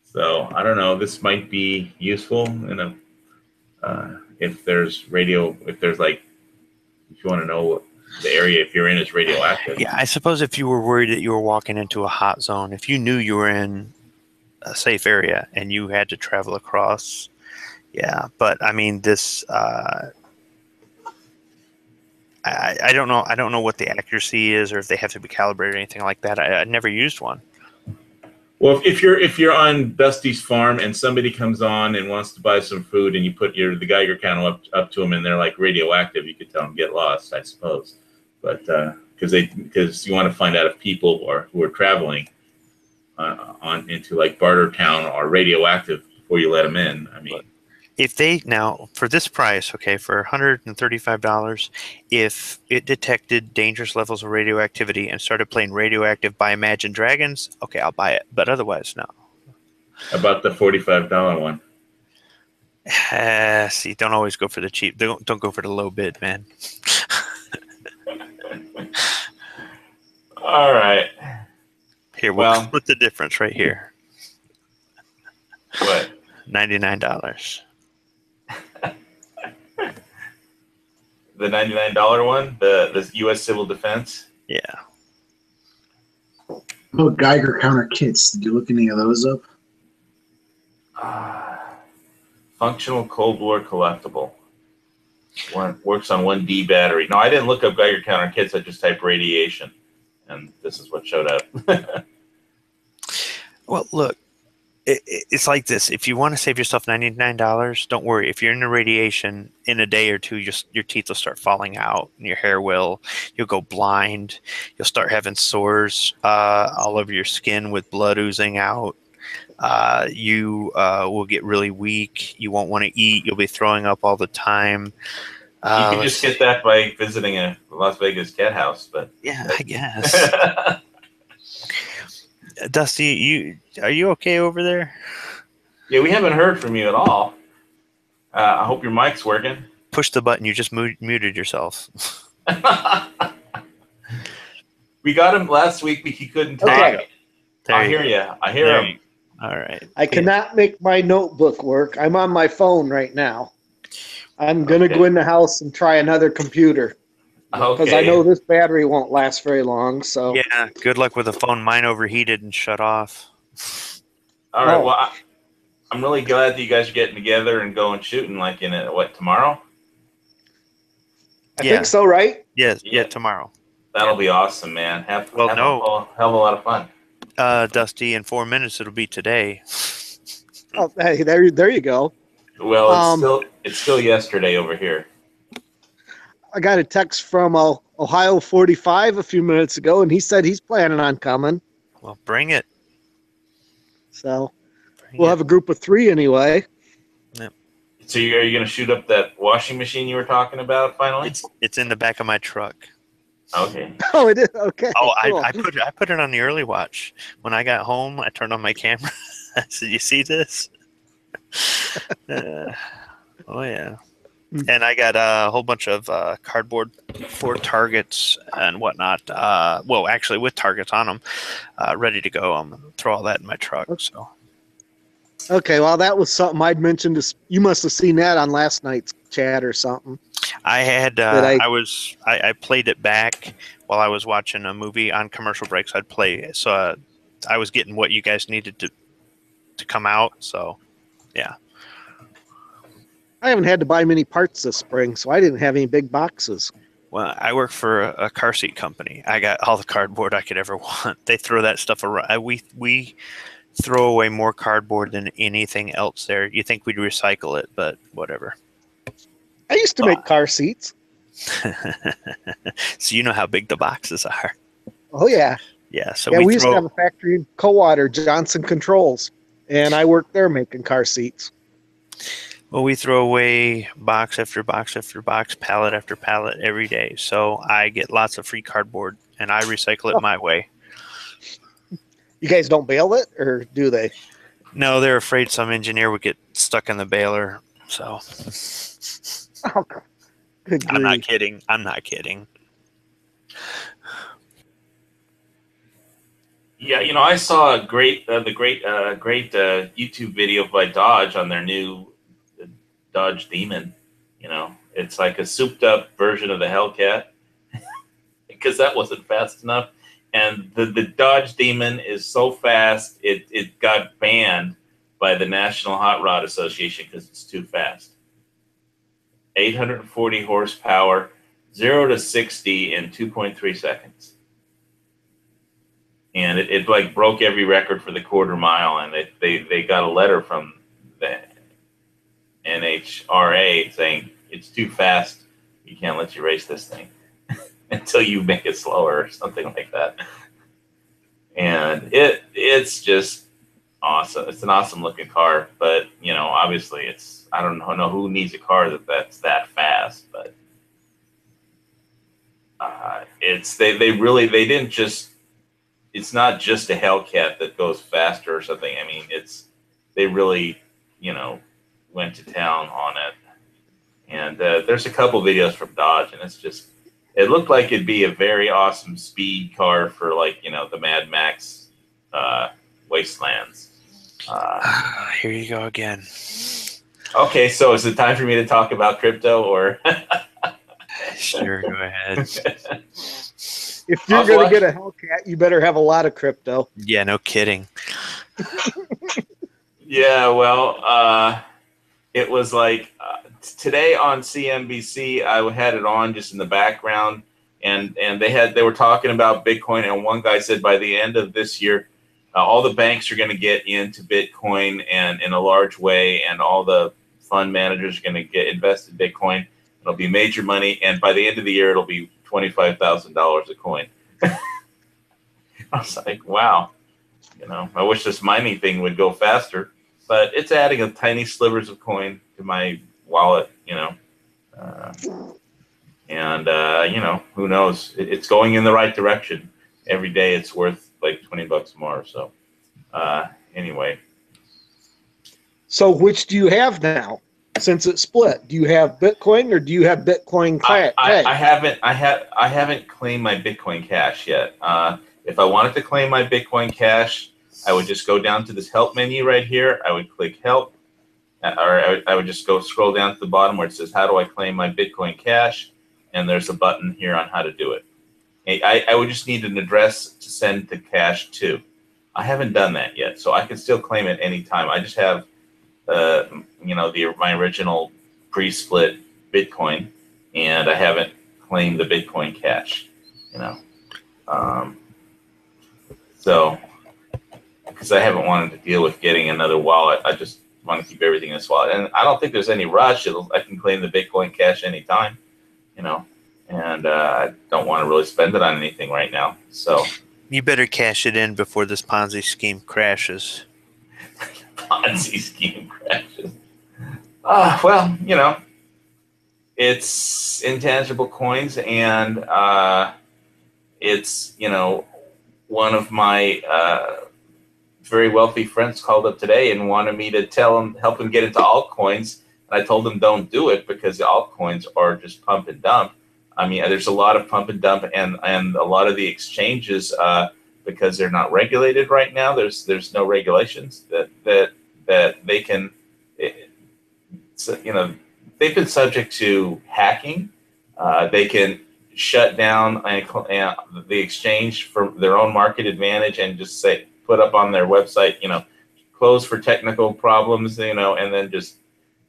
Speaker 2: So I don't know. This might be useful if you want to know what the area if you're in is radioactive.
Speaker 1: Yeah, I suppose if you were worried that you were walking into a hot zone, if you knew you were in a safe area and you had to travel across, yeah. But I mean, this I don't know. I don't know what the accuracy is, or if they have to be calibrated or anything like that. I never used one.
Speaker 2: Well, if you're on Dusty's farm and somebody comes on and wants to buy some food, and you put the Geiger counter up to them, and they're like radioactive, you could tell them get lost, I suppose. But because you want to find out if people who are traveling on into like Bartertown are radioactive before you let them in. I mean,
Speaker 1: if they now for this price, okay, for $135, if it detected dangerous levels of radioactivity and started playing Radioactive by Imagine Dragons, okay, I'll buy it. But otherwise, no.
Speaker 2: About the $45 one.
Speaker 1: See, don't always go for the cheap. Don't go for the low bid, man.
Speaker 2: All right.
Speaker 1: Here, we'll split the difference right here.
Speaker 2: What?
Speaker 1: $99.
Speaker 2: The $99 one, the U.S. Civil Defense.
Speaker 1: Yeah.
Speaker 3: Oh, Geiger counter kits. Did you look any of those up?
Speaker 2: Functional Cold War collectible. Works on 1D battery. No, I didn't look up Geiger counter kits. I just typed radiation, and this is what showed up.
Speaker 1: Well, look, it's like this. If you want to save yourself $99, don't worry. If you're in the radiation, in a day or two, your teeth will start falling out, and your hair will. You'll go blind. You'll start having sores all over your skin with blood oozing out. You will get really weak. You won't want to eat. You'll be throwing up all the time.
Speaker 2: You can just get that by visiting a Las Vegas cat house, but
Speaker 1: yeah, I guess. Dusty, are you okay over there?
Speaker 2: Yeah, we haven't heard from you at all. I hope your mic's working.
Speaker 1: Push the button. You just muted yourself.
Speaker 2: We got him last week, but he couldn't talk.
Speaker 4: Okay.
Speaker 2: I hear you. I hear him.
Speaker 1: All right.
Speaker 4: I cannot make my notebook work. I'm on my phone right now. I'm going to go in the house and try another computer. Because I know this battery won't last very long. So
Speaker 1: yeah, good luck with the phone. Mine overheated and shut off.
Speaker 2: All right. Well, I'm really glad that you guys are getting together and going shooting like in tomorrow?
Speaker 4: I think so, right?
Speaker 1: Yes. Yeah, tomorrow.
Speaker 2: That'll be awesome, man. Have a hell of a lot of fun.
Speaker 1: Dusty, in 4 minutes it'll be today.
Speaker 4: Oh, hey, there you go.
Speaker 2: Well, it's still yesterday over here.
Speaker 4: I got a text from Ohio 45 a few minutes ago, and he said he's planning on coming.
Speaker 1: Well, bring it.
Speaker 4: So we'll have a group of 3 anyway.
Speaker 1: Yep.
Speaker 2: So are you going to shoot up that washing machine you were talking about finally?
Speaker 1: It's in the back of my truck.
Speaker 2: Okay.
Speaker 4: Oh, it is? Okay.
Speaker 1: Oh,
Speaker 4: cool.
Speaker 1: I put it on the early watch. When I got home, I turned on my camera. I said, "You see this?" Oh yeah. And I got a whole bunch of cardboard for targets and whatnot. Well, actually, with targets on them, ready to go. I'm gonna throw all that in my truck. So.
Speaker 4: Okay, well, that was something I'd mentioned. You must have seen that on last night's chat or something.
Speaker 1: I had
Speaker 4: That
Speaker 1: I played it back while I was watching a movie on commercial breaks. I'd play it, so I was getting what you guys needed to come out. So yeah.
Speaker 4: I haven't had to buy many parts this spring, so I didn't have any big boxes.
Speaker 1: Well, I work for a car seat company. I got all the cardboard I could ever want. They throw that stuff around. We throw away more cardboard than anything else there. You think we'd recycle it, but whatever.
Speaker 4: I used to make car seats.
Speaker 1: So you know how big the boxes are.
Speaker 4: Oh yeah.
Speaker 1: Yeah. So
Speaker 4: we used to have a factory in Coldwater, Johnson Controls, and I worked there making car seats.
Speaker 1: Well, we throw away box after box after box, pallet after pallet every day. So I get lots of free cardboard, and I recycle it my way.
Speaker 4: You guys don't bale it, or do they?
Speaker 1: No, they're afraid some engineer would get stuck in the baler. So
Speaker 4: Oh, good grief.
Speaker 1: I'm not kidding. I'm not kidding.
Speaker 2: Yeah, I saw a great YouTube video by Dodge on their new Dodge Demon. It's like a souped up version of the Hellcat because that wasn't fast enough. And the Dodge Demon is so fast, it got banned by the National Hot Rod Association because it's too fast. 840 horsepower, 0 to 60 in 2.3 seconds. And it like broke every record for the quarter mile, and they got a letter from the NHRA saying it's too fast. We can't let you race this thing until you make it slower or something like that. And it's just awesome. It's an awesome looking car, but obviously I don't know who needs a car that's that fast, but they didn't just. It's not just a Hellcat that goes faster or something. I mean, they really, went to town on it. And there's a couple videos from Dodge, and it looked like it'd be a very awesome speed car for the Mad Max wastelands.
Speaker 1: Here you go again.
Speaker 2: Okay, so is it time for me to talk about crypto or?
Speaker 1: Sure, go ahead.
Speaker 4: If you're going to get a Hellcat, you better have a lot of crypto.
Speaker 1: Yeah, no kidding.
Speaker 2: Yeah, well, it was like today on CNBC, I had it on just in the background, and they were talking about Bitcoin, and one guy said by the end of this year, all the banks are going to get into Bitcoin and in a large way, and all the fund managers are going to get invested in Bitcoin. It'll be major money, and by the end of the year, it'll be $25,000 a coin. I was like, wow, I wish this mining thing would go faster, but it's adding a tiny slivers of coin to my wallet, and who knows? It's going in the right direction. Every day it's worth like $20 more. So anyway.
Speaker 4: So which do you have now? Since it's split, do you have Bitcoin or do you have Bitcoin Cash?
Speaker 2: I haven't claimed my Bitcoin Cash yet. If I wanted to claim my Bitcoin Cash, I would just go down to this help menu right here. I would click help, or I would just go scroll down to the bottom where it says how do I claim my Bitcoin Cash, and there's a button here on how to do it. I would just need an address to send the cash to. I haven't done that yet, so I can still claim it anytime. I just have my original pre-split Bitcoin, and I haven't claimed the Bitcoin Cash, so because I haven't wanted to deal with getting another wallet. I just want to keep everything in this wallet, and I don't think there's any rush. I can claim the Bitcoin Cash anytime, and I don't want to really spend it on anything right now. So
Speaker 1: you better cash it in before this Ponzi scheme crashes.
Speaker 2: Ponzi scheme crashes. Well, it's intangible coins, and it's one of my very wealthy friends called up today and wanted me to help him get into altcoins, and I told him don't do it because the altcoins are just pump and dump. I mean, there's a lot of pump and dump, and a lot of the exchanges because they're not regulated right now. There's no regulations that they can. they've been subject to hacking. They can shut down the exchange for their own market advantage and just put up on their website, close for technical problems, and then just,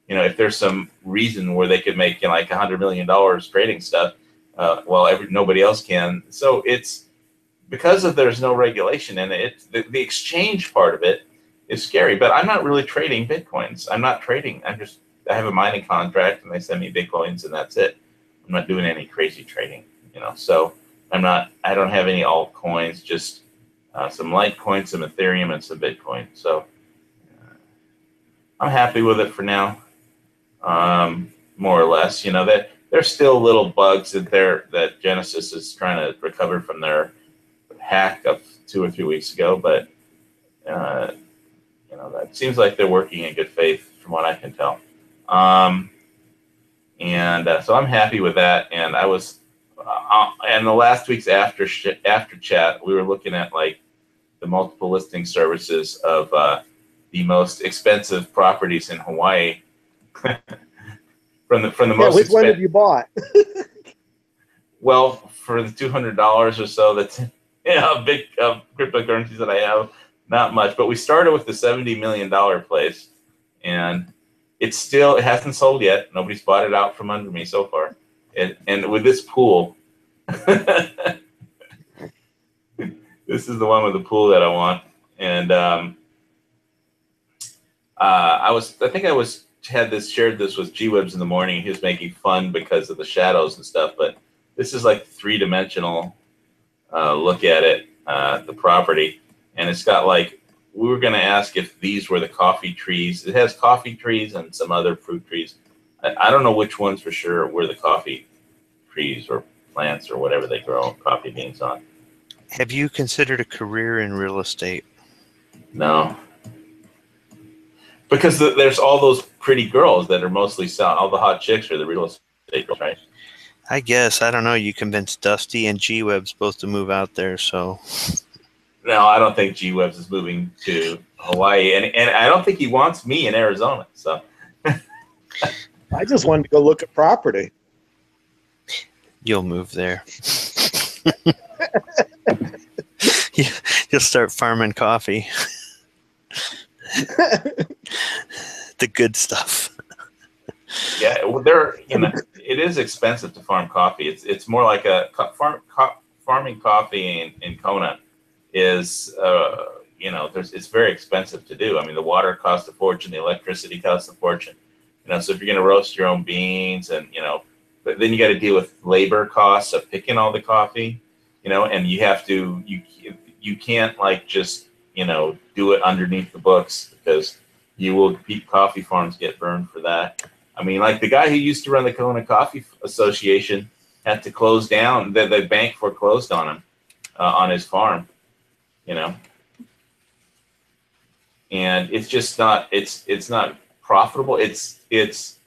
Speaker 2: if there's some reason where they could make like $100 million trading stuff, while nobody else can. So it's because there's no regulation in it. The exchange part of it is scary. But I'm not really trading Bitcoins. I'm not trading. I have a mining contract and they send me Bitcoins and that's it. I'm not doing any crazy trading, So I don't have any altcoins, just some Litecoin, some Ethereum, and some Bitcoin. So I'm happy with it for now, more or less. That there's still little bugs that Genesis is trying to recover from their hack of 2 or 3 weeks ago, but that seems like they're working in good faith from what I can tell. So I'm happy with that. And I was, and the last week's after chat, we were looking at like the multiple listing services of the most expensive properties in Hawaii. from the most.
Speaker 4: Which one have you bought?
Speaker 2: Well, for the $200 or so, that's big cryptocurrencies that I have, not much. But we started with the $70 million place, and it hasn't sold yet. Nobody's bought it out from under me so far. And with this pool, this is the one with the pool that I want. And shared this with G-Webs in the morning. He was making fun because of the shadows and stuff, but this is like 3-dimensional look at it, the property. And it's got like, we were going to ask if these were the coffee trees. It has coffee trees and some other fruit trees. I don't know which ones for sure were the coffee trees or plants or whatever they grow coffee beans on.
Speaker 1: Have you considered a career in real estate?
Speaker 2: No. Because there's all those pretty girls that are mostly selling. All the hot chicks are the real estate girls, right?
Speaker 1: I guess. I don't know. You convinced Dusty and G-Webs both to move out there, so...
Speaker 2: No, I don't think G-Webs is moving to Hawaii. And I don't think he wants me in Arizona, so...
Speaker 4: I just wanted to go look at property.
Speaker 1: You'll move there. You'll start farming coffee. The good stuff.
Speaker 2: Yeah, well, it is expensive to farm coffee. It's more like farming coffee in Kona is it's very expensive to do. I mean, the water costs a fortune, the electricity costs a fortune. So if you're going to roast your own beans and but then you got to deal with labor costs of picking all the coffee, and you have to you can't like just do it underneath the books because coffee farms get burned for that. I mean, like the guy who used to run the Kona Coffee Association had to close down. The bank foreclosed on him on his farm, and it's just not. It's not profitable. It's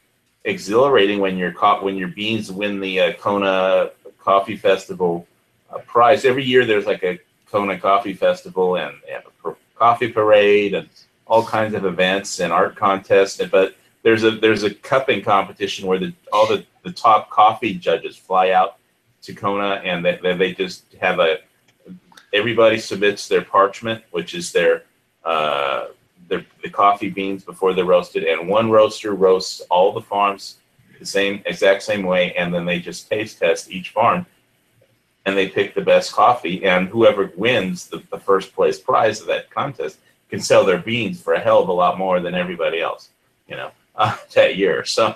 Speaker 2: exhilarating when your beans win the Kona Coffee Festival prize. Every year there's like a Kona Coffee Festival and a coffee parade and all kinds of events and art contests. But there's a cupping competition where all the top coffee judges fly out to Kona and they just have everybody submits their parchment, which is the coffee beans before they're roasted, and one roaster roasts all the farms the exact same way, and then they just taste test each farm, and they pick the best coffee, and whoever wins the first place prize of that contest can sell their beans for a hell of a lot more than everybody else, that year. So,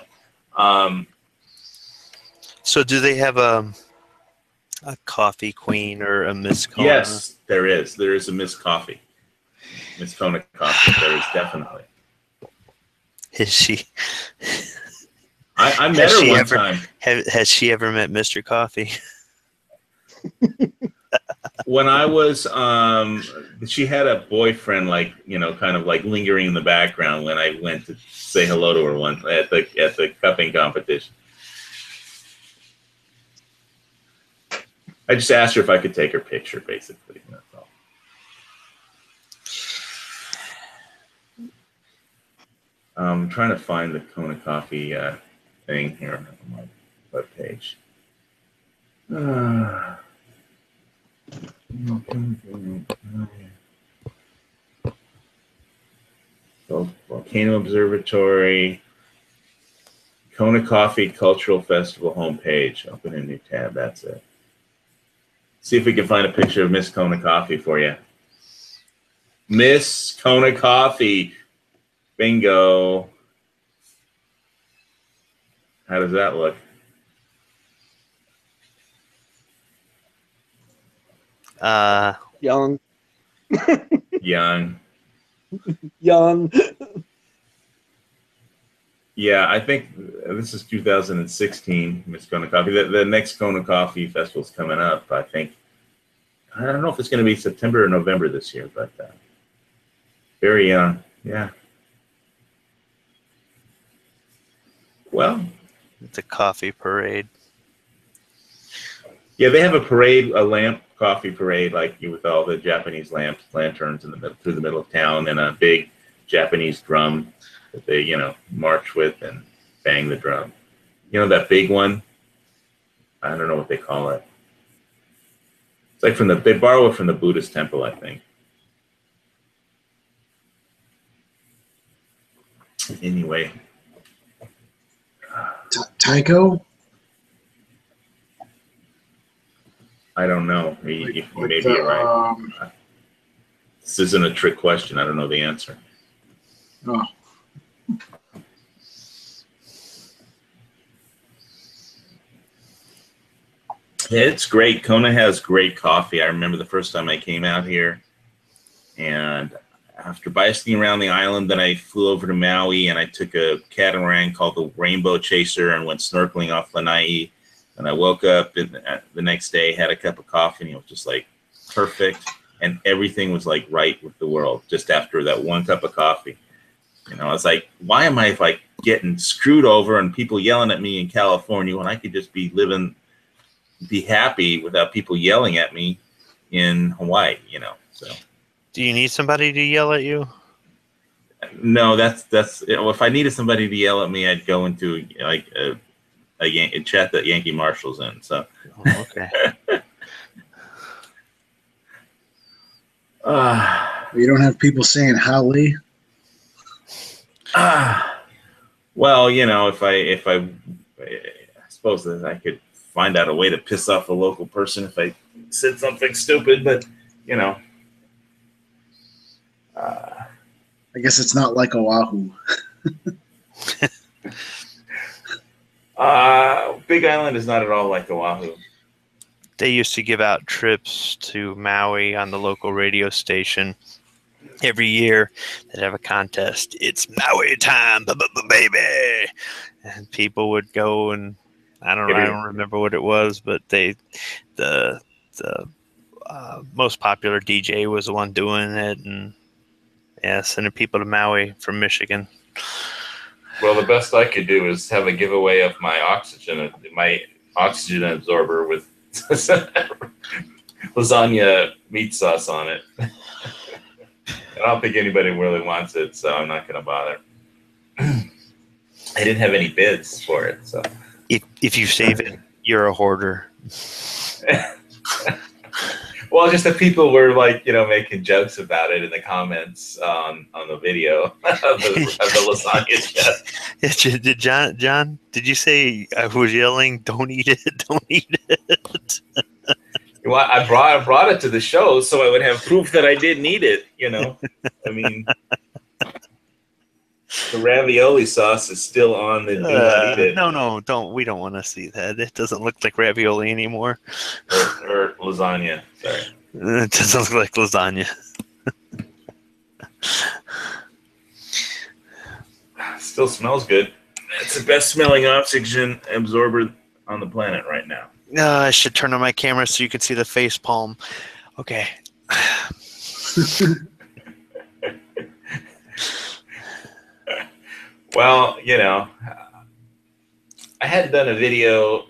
Speaker 1: so do they have a coffee queen or a Miss Kona?
Speaker 2: Yes, there is. There is a Miss Coffee. Miss Kona Coffee, there is definitely.
Speaker 1: Is she?
Speaker 2: I met her one time.
Speaker 1: Has she ever met Mr. Coffee?
Speaker 2: When I was, she had a boyfriend, like kind of like lingering in the background when I went to say hello to her once at the cupping competition. I just asked her if I could take her picture, basically. That's all. I'm trying to find the Kona Coffee thing here on my webpage. So Volcano Observatory, Kona Coffee Cultural Festival homepage. Open a new tab. That's it. See if we can find a picture of Miss Kona Coffee for you. Miss Kona Coffee. Bingo. How does that look?
Speaker 4: Young.
Speaker 2: Young.
Speaker 4: Young.
Speaker 2: Yeah, I think this is 2016, Miss Kona Coffee. The next Kona Coffee Festival is coming up, I think. I don't know if it's going to be September or November this year, but very young. Yeah. Well,
Speaker 1: It's a coffee parade.
Speaker 2: yeah, they have a parade, a lamp coffee parade, like with all the Japanese lanterns in the middle, through the middle of town, and a big Japanese drum that they, march with and bang the drum. You know that big one? I don't know what they call it. It's like they borrow it from the Buddhist temple, I think. Anyway.
Speaker 3: Tycho?
Speaker 2: I don't know. You may be right. This isn't a trick question. I don't know the answer.
Speaker 3: Oh.
Speaker 2: It's great. Kona has great coffee. I remember the first time I came out here, and after bicycling around the island, then I flew over to Maui and I took a catamaran called the Rainbow Chaser and went snorkeling off Lanai. And I woke up the next day, had a cup of coffee, and it was just like perfect. And everything was like right with the world just after that one cup of coffee. I was like, why am I like getting screwed over and people yelling at me in California when I could just be happy without people yelling at me in Hawaii, so.
Speaker 1: Do you need somebody to yell at you?
Speaker 2: No, that's if I needed somebody to yell at me, I'd go into like a chat that Yankee Marshall's in. So
Speaker 1: okay.
Speaker 3: You don't have people saying howly?
Speaker 2: Well, if I suppose that I could find out a way to piss off a local person if I said something stupid, but
Speaker 3: I guess it's not like Oahu.
Speaker 2: Big Island is not at all like Oahu.
Speaker 1: They used to give out trips to Maui on the local radio station. Every year, they'd have a contest. It's Maui time, baby! And people would go, and I don't remember what it was, but the most popular DJ was the one doing it, and sending people to Maui from Michigan.
Speaker 2: Well, the best I could do is have a giveaway of my oxygen absorber with lasagna meat sauce on it. I don't think anybody really wants it, so I'm not going to bother. I didn't have any bids for it, so.
Speaker 1: If you save it, you're a hoarder.
Speaker 2: Well, just that people were like, making jokes about it in the comments on the video of the lasagna chef.
Speaker 1: Did John, did you say I was yelling, don't eat it, don't eat it?
Speaker 2: Well, I brought it to the show so I would have proof that I didn't eat it, I mean, the ravioli sauce is still on the do not eat it.
Speaker 1: No, we don't want to see that. It doesn't look like ravioli anymore.
Speaker 2: Or lasagna, sorry.
Speaker 1: It doesn't look like lasagna.
Speaker 2: Still smells good. It's the best smelling oxygen absorber on the planet right now.
Speaker 1: I should turn on my camera so you can see the face palm. Okay.
Speaker 2: Well, I hadn't done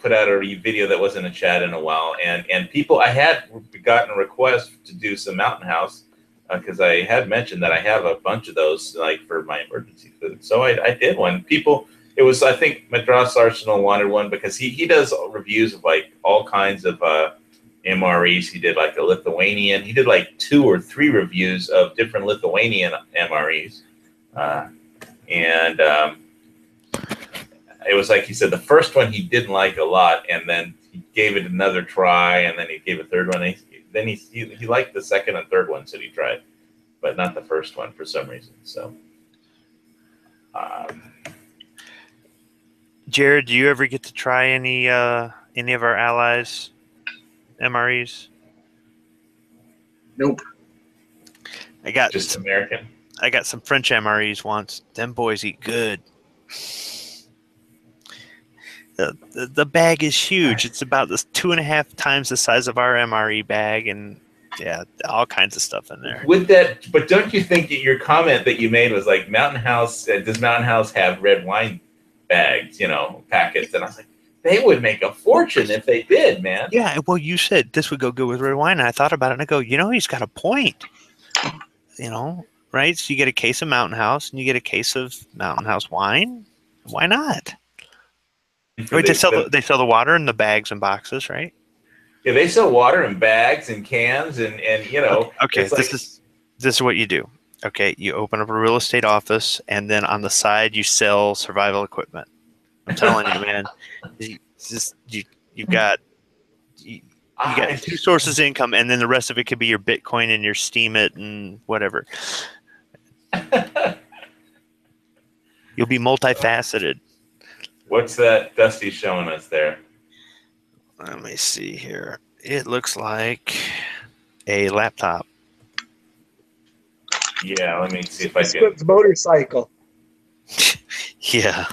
Speaker 2: put out a video that wasn't a chat in a while, and people, I had gotten a request to do some Mountain House because I had mentioned that I have a bunch of those like for my emergency food. So I did one. People It was, I think, Madras Arsenal wanted one because he does reviews of like all kinds of MREs. He did like a Lithuanian. He did like 2 or 3 reviews of different Lithuanian MREs, and it was like he said the first one he didn't like a lot, and then he gave it another try, and then he gave a third one. Then he liked the second and third ones that he tried, but not the first one for some reason. So.
Speaker 1: Jared, do you ever get to try any of our allies' MREs?
Speaker 3: Nope.
Speaker 1: I got
Speaker 2: just American.
Speaker 1: I got some French MREs once. Them boys eat good. The bag is huge. It's about 2.5 times the size of our MRE bag, and yeah, all kinds of stuff in there.
Speaker 2: With that, but don't you think that your comment that you made was like Mountain House? Does Mountain House have red wine bags, packets? And I was like, they would make a fortune if they did, man.
Speaker 1: Yeah, well, you said this would go good with red wine, and I thought about it, and I go, he's got a point. Right? So you get a case of Mountain House, and you get a case of Mountain House wine. Why not? Right, they sell the water in the bags and boxes, right?
Speaker 2: Yeah, they sell water in bags and cans, and
Speaker 1: Okay, this is what you do. Okay, you open up a real estate office, and then on the side you sell survival equipment. I'm telling you, man, you've got 2 sources of income, and then the rest of it could be your Bitcoin and your Steam it and whatever. You'll be multifaceted.
Speaker 2: What's that Dusty showing us there?
Speaker 1: Let me see here. It looks like a laptop.
Speaker 2: Yeah, let me see if I can.
Speaker 4: It's a motorcycle.
Speaker 1: Yeah.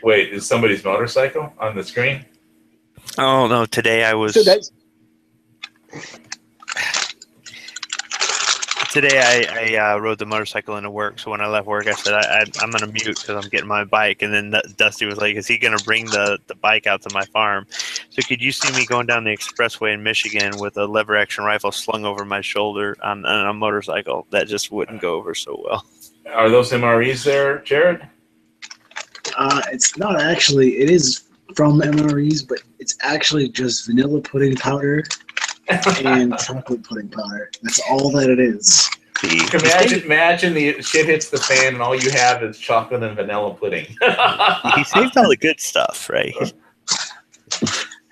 Speaker 2: Wait, is somebody's motorcycle on the screen?
Speaker 1: Oh no! Today I was. Today I rode the motorcycle into work. So when I left work, I said I'm gonna mute because I'm getting my bike. And then Dusty was like, "Is he gonna bring the bike out to my farm?" So could you see me going down the expressway in Michigan with a lever action rifle slung over my shoulder on a motorcycle? That just wouldn't go over so well.
Speaker 2: Are those MREs there, Jared?
Speaker 3: It's not actually. It is from MREs, but it's actually just vanilla pudding powder and chocolate pudding powder. That's all that it is.
Speaker 2: Imagine the shit hits the fan and all you have is chocolate and vanilla pudding.
Speaker 1: He saved all the good stuff, right?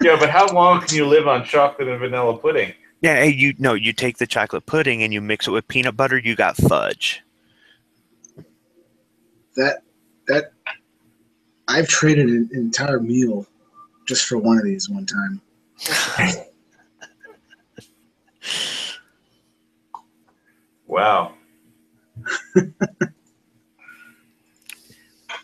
Speaker 2: Yeah, but how long can you live on chocolate and vanilla pudding?
Speaker 1: Yeah, you take the chocolate pudding and you mix it with peanut butter, you got fudge.
Speaker 3: That I've traded an entire meal just for one of these one time.
Speaker 2: Wow.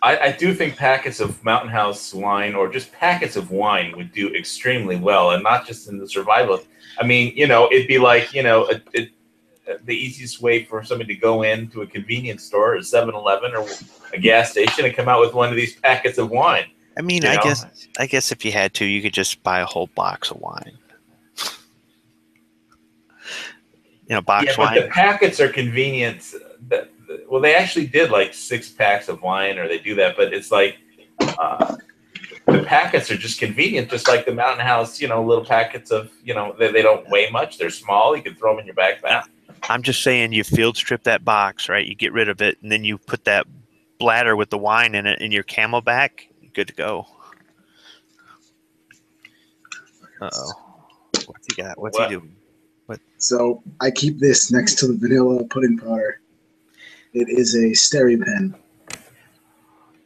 Speaker 2: I do think packets of Mountain House wine or just packets of wine would do extremely well, and not just in the survival. I mean, it'd be like, the easiest way for somebody to go into a convenience store is 7-Eleven or a gas station and come out with one of these packets of wine.
Speaker 1: I mean, I guess if you had to, you could just buy a whole box of wine. Box wine.
Speaker 2: But the packets are convenient. Well, they actually did like 6 packs of wine, or they do that, but it's like the packets are just convenient, just like the Mountain House, little packets of, they don't weigh much. They're small. You can throw them in your backpack.
Speaker 1: I'm just saying you field strip that box, right? You get rid of it, and then you put that bladder with the wine in it in your Camelback. Good to go. Uh-oh. What's he got? What's he doing? What?
Speaker 3: So I keep this next to the vanilla pudding powder. It is a SteriPen.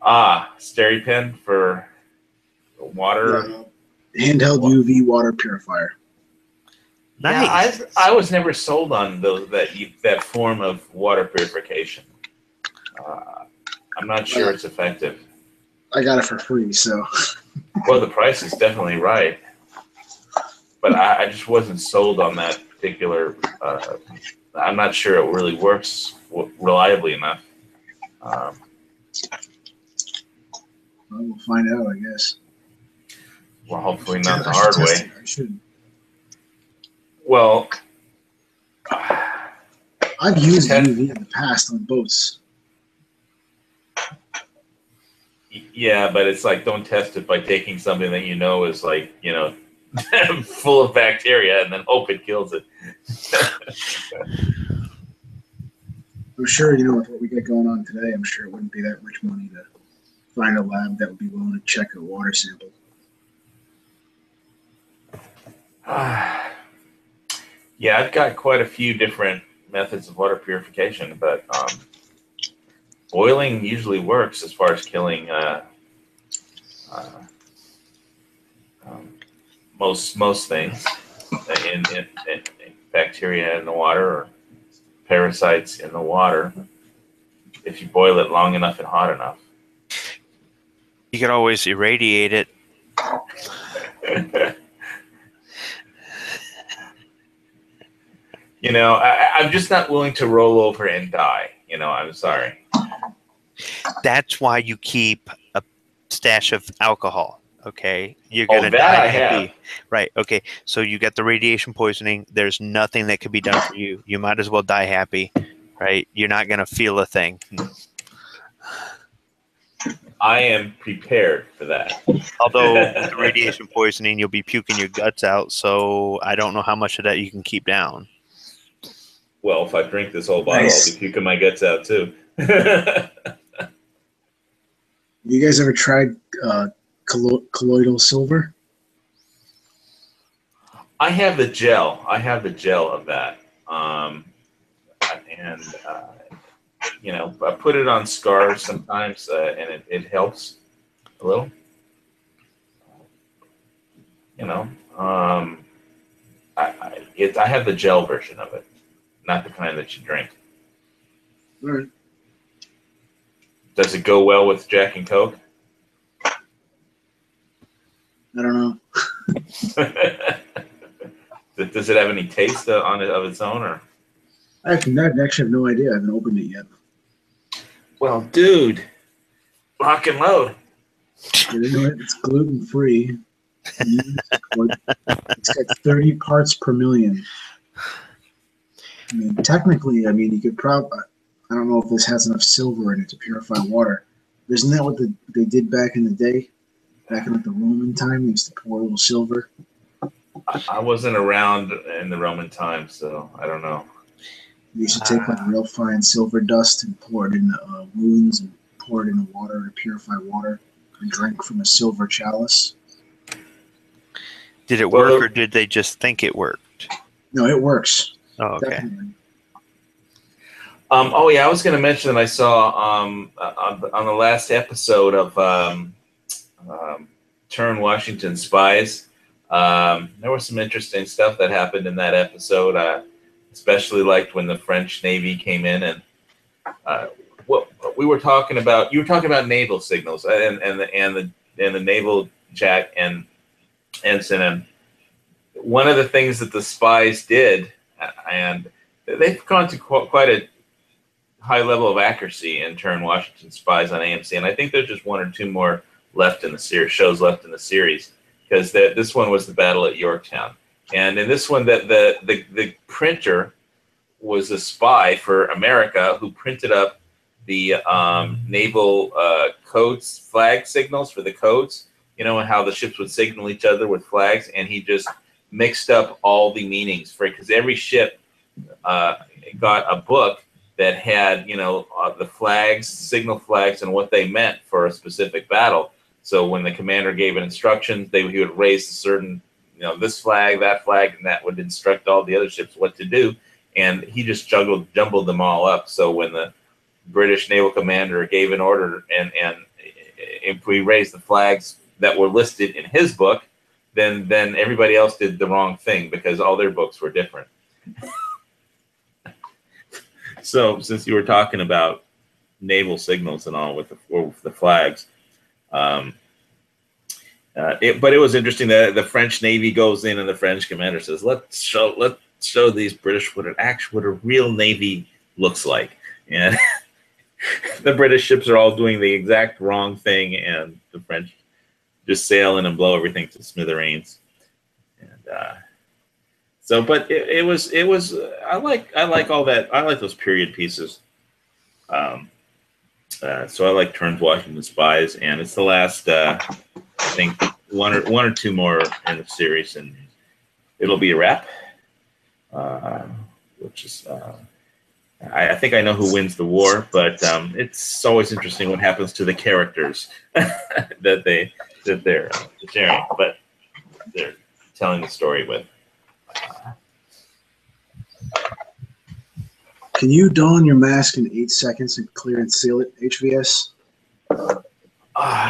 Speaker 2: SteriPen for water.
Speaker 3: Handheld UV water purifier.
Speaker 1: Nice.
Speaker 2: Yeah, I was never sold on that form of water purification. I'm not sure it's effective.
Speaker 3: I got it for free, so.
Speaker 2: Well, the price is definitely right, but I just wasn't sold on that particular. I'm not sure it really works reliably enough.
Speaker 3: We'll find out, I guess.
Speaker 2: Well, hopefully not the hard way.
Speaker 3: I should.
Speaker 2: Well,
Speaker 3: I've used UV in the past on boats.
Speaker 2: Yeah, but it's like, don't test it by taking something that you know is like, you know, full of bacteria and then hope it kills it.
Speaker 3: I'm sure, you know, with what we got going on today, I'm sure it wouldn't be that much money to find a lab that would be willing to check a water sample.
Speaker 2: Yeah, I've got quite a few different methods of water purification, but boiling usually works as far as killing most things in bacteria in the water or parasites in the water if you boil it long enough and hot enough.
Speaker 1: You could always irradiate it.
Speaker 2: You know, I'm just not willing to roll over and die. You know, I'm sorry.
Speaker 1: That's why you keep a stash of alcohol. Okay, you're gonna die happy, right? Okay, so you got the radiation poisoning. There's nothing that could be done for you. You might as well die happy, right? You're not gonna feel a thing.
Speaker 2: I am prepared for that.
Speaker 1: Although with the radiation poisoning, you'll be puking your guts out. So I don't know how much of that you can keep down.
Speaker 2: Well, if I drink this whole bottle, I'll be puking my guts out too.
Speaker 3: You guys ever tried colloidal silver?
Speaker 2: I have the gel. I have the gel of that. You know, I put it on scars sometimes, and it helps a little. You know, I have the gel version of it, not the kind that you drink.
Speaker 3: All right.
Speaker 2: Does it go well with Jack and Coke?
Speaker 3: I don't know.
Speaker 2: Does it have any taste on it of its own, or?
Speaker 3: I actually have no idea. I haven't opened it yet.
Speaker 2: Well, dude, lock and load.
Speaker 3: It's gluten free. It's got 30 parts per million. I mean, technically, I mean, you could probably. I don't know if this has enough silver in it to purify water. Isn't that what they did back in the day? Back in like the Roman time, they used to pour a little silver.
Speaker 2: I wasn't around in the Roman time, so I don't know.
Speaker 3: They used to take like real fine silver dust and pour it in wounds and pour it in the water to purify water and drink from a silver chalice.
Speaker 1: Did it work, or did they just think it worked?
Speaker 3: No, it works.
Speaker 1: Oh, okay.
Speaker 3: Definitely.
Speaker 2: Oh yeah, I was going to mention that I saw on the last episode of Turn Washington Spies. There was some interesting stuff that happened in that episode. Especially liked when the French Navy came in and what we were talking about. You were talking about naval signals and the naval jack and ensign. And one of the things that the spies did, and they've gone to quite a high level of accuracy in Turn Washington Spies on AMC, and I think there's just one or two more left in the series, shows left in the series, because this one was the battle at Yorktown, and in this one, the printer was a spy for America who printed up the naval codes, flag signals for the codes, you know, and how the ships would signal each other with flags, and he just mixed up all the meanings for it, because every ship got a book that had, you know, the flags, signal flags, and what they meant for a specific battle. So when the commander gave an instruction, he would raise a certain, you know, this flag, and that would instruct all the other ships what to do. And he just jumbled them all up. So when the British naval commander gave an order, and if we raised the flags that were listed in his book, then everybody else did the wrong thing because all their books were different. So since you were talking about naval signals and all with the flags, but it was interesting that the French Navy goes in and the French commander says, let's show these British what a real Navy looks like. And the British ships are all doing the exact wrong thing, and the French just sail in and blow everything to smithereens. And So, but it was I like all that. I like those period pieces. So I like Turns, Washington Spies, and it's the last I think one or two more in the series, and it'll be a wrap. Which is I think I know who wins the war, but it's always interesting what happens to the characters that they're sharing, but they're telling the story with.
Speaker 3: Can you don your mask in 8 seconds and clear and seal it, HVS?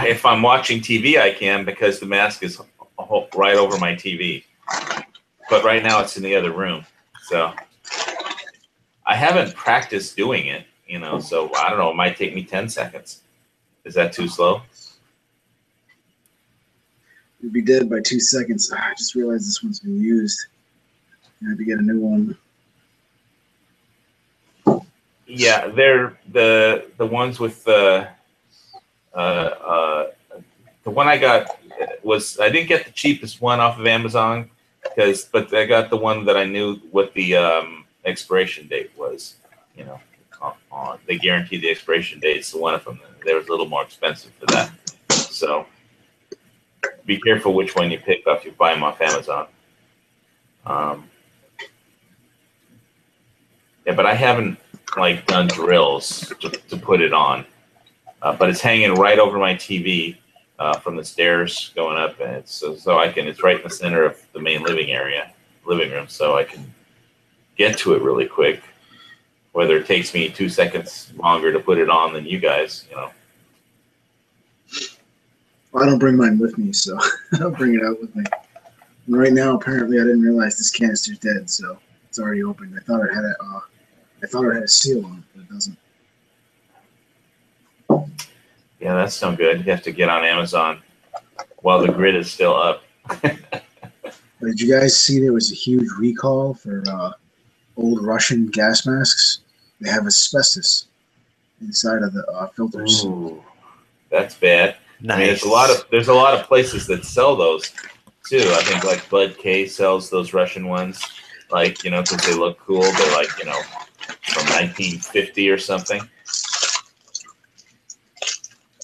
Speaker 2: If I'm watching TV, I can, because the mask is right over my TV. But right now it's in the other room, so I haven't practiced doing it, so I don't know. It might take me 10 seconds. Is that too slow?
Speaker 3: You'd be dead by 2 seconds. I just realized this one's been used. I had to get a new one.
Speaker 2: Yeah, they're the ones with the one I got I didn't get the cheapest one off of Amazon but I got the one that I knew what the expiration date was. They guaranteed the expiration date, so one of them they was a little more expensive for that. So be careful which one you pick up if you buy them off Amazon. Yeah, but I haven't done drills to put it on, but it's hanging right over my TV from the stairs going up, and it's right in the center of the main living room, so I can get to it really quick. Whether it takes me 2 seconds longer to put it on than you guys,
Speaker 3: Well, I don't bring mine with me, so I don't bring it out with me. And right now, apparently, I didn't realize this canister's dead, so it's already open. I thought it had a seal on it, but it doesn't.
Speaker 2: Yeah, that's no good. You have to get on Amazon while the grid is still up.
Speaker 3: Did you guys see there was a huge recall for old Russian gas masks? They have asbestos inside of the filters.
Speaker 2: Ooh, that's bad.
Speaker 1: Nice.
Speaker 2: I mean, there's a lot of places that sell those too. I think Bud K sells those Russian ones, because they look cool. They're from 1950 or something.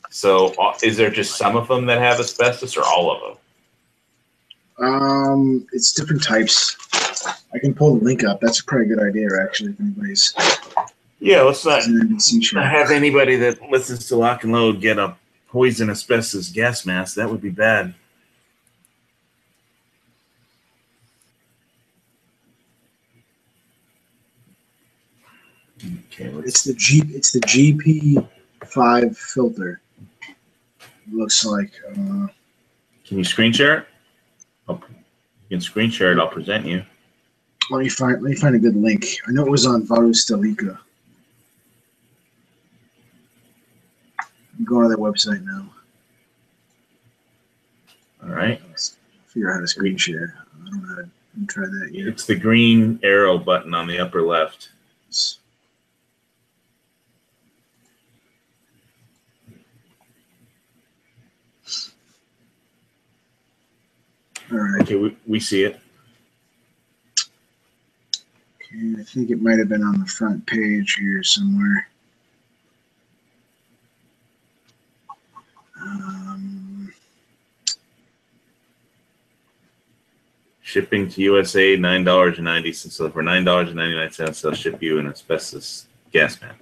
Speaker 2: So is there just some of them that have asbestos, or all of them?
Speaker 3: It's different types. I can pull the link up. That's a pretty good idea, actually, if anybody's.
Speaker 2: Yeah, let's not
Speaker 3: NBC
Speaker 2: have anybody that listens to Lock and Load get a poison asbestos gas mask. That would be bad. Okay,
Speaker 3: it's the GP5 filter. It looks like.
Speaker 2: Can you screen share it? You can screen share it. I'll present you.
Speaker 3: Let me find a good link. I know it was on Varustelika. I'm going to their website now.
Speaker 2: All right.
Speaker 3: Let's figure out how to screen share. I don't know how to try that yet.
Speaker 2: It's the green arrow button on the upper left.
Speaker 3: All right.
Speaker 2: Okay, we see it.
Speaker 3: Okay, I think it might have been on the front page here somewhere.
Speaker 2: Shipping to USA, $9.90. So for $9.99, they'll ship you an asbestos gas mask.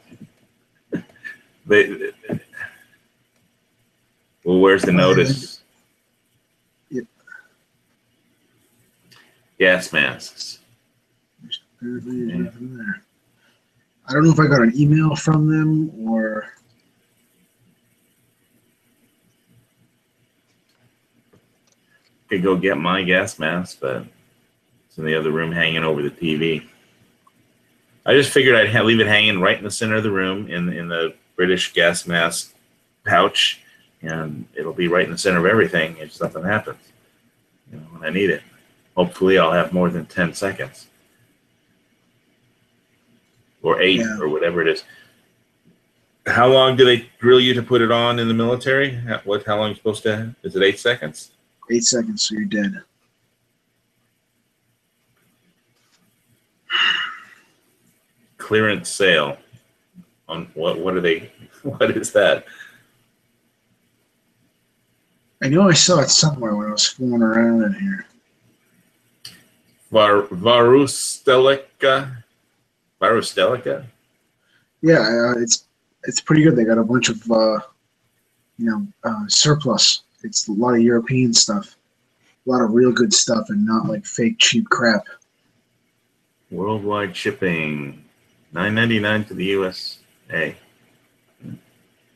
Speaker 2: Well, where's the notice?
Speaker 3: Yep.
Speaker 2: Gas masks.
Speaker 3: Apparently there's nothing there. I don't know if I got an email from them or.
Speaker 2: Could go get my gas mask, but it's in the other room hanging over the TV. I just figured I'd leave it hanging right in the center of the room in the British gas mask pouch, and it'll be right in the center of everything if something happens, when I need it. Hopefully I'll have more than 10 seconds. Or 8, or whatever it is. How long do they drill you to put it on in the military? How long are you supposed to? Is it 8 seconds?
Speaker 3: 8 seconds, so you're dead.
Speaker 2: clearance sale on what are they? What is that?
Speaker 3: I know I saw it somewhere when I was fooling around in here.
Speaker 2: Varustelika?
Speaker 3: Yeah, it's pretty good. They got a bunch of surplus. It's a lot of European stuff, a lot of real good stuff, and not like fake cheap crap.
Speaker 2: Worldwide shipping, $9.99 to the USA.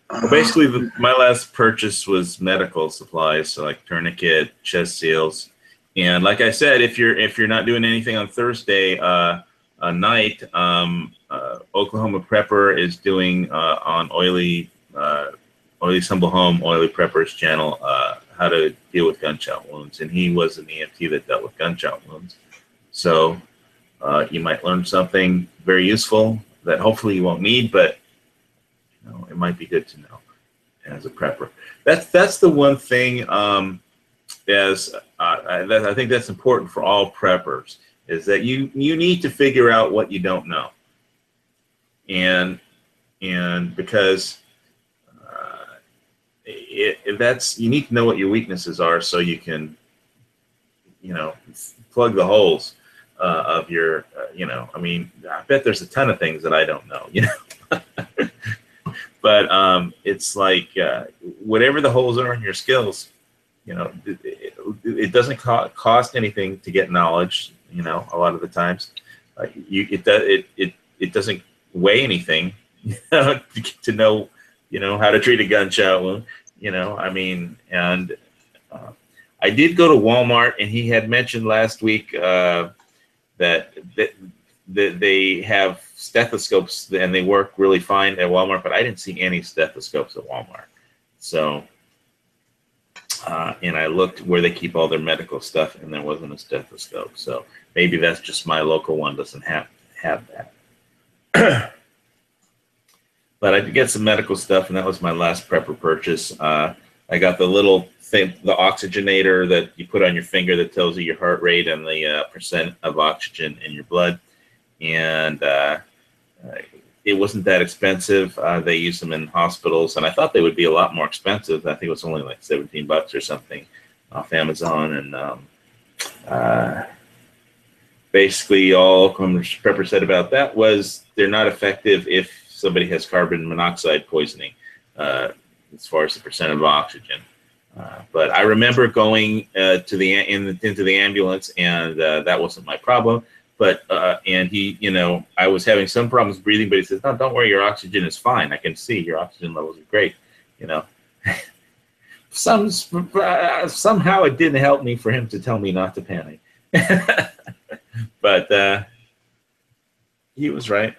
Speaker 2: Well, basically, my last purchase was medical supplies, so like tourniquet, chest seals, and like I said, if you're not doing anything on Thursday night, Oklahoma Prepper is doing on Oily Simple Home, Oily Prepper's channel, how to deal with gunshot wounds, and he was an EMT that dealt with gunshot wounds, so you might learn something very useful that hopefully you won't need, but it might be good to know as a prepper. That's the one thing. I think that's important for all preppers, is that you need to figure out what you don't know, and because you need to know what your weaknesses are so you can plug the holes of your I mean, I bet there's a ton of things that I don't know, but it's like whatever the holes are in your skills, it doesn't cost anything to get knowledge. A lot of the times, it doesn't weigh anything to know how to treat a gunshot wound. I mean, and I did go to Walmart, and he had mentioned last week that they have stethoscopes and they work really fine at Walmart, but I didn't see any stethoscopes at Walmart. So, and I looked where they keep all their medical stuff, and there wasn't a stethoscope. So maybe that's just my local one doesn't have that. But I did get some medical stuff, and that was my last prepper purchase. I got the little thing, the oxygenator that you put on your finger that tells you your heart rate and the percent of oxygen in your blood. And it wasn't that expensive. They use them in hospitals, and I thought they would be a lot more expensive. I think it was only like $17 or something off Amazon. And basically all Prepper said about that was they're not effective if somebody has carbon monoxide poisoning as far as the percent of oxygen. But I remember going into the ambulance, and that wasn't my problem. But and he, I was having some problems breathing, but he says, "No, don't worry, your oxygen is fine. I can see your oxygen levels are great." Somehow it didn't help me for him to tell me not to panic. But he was right.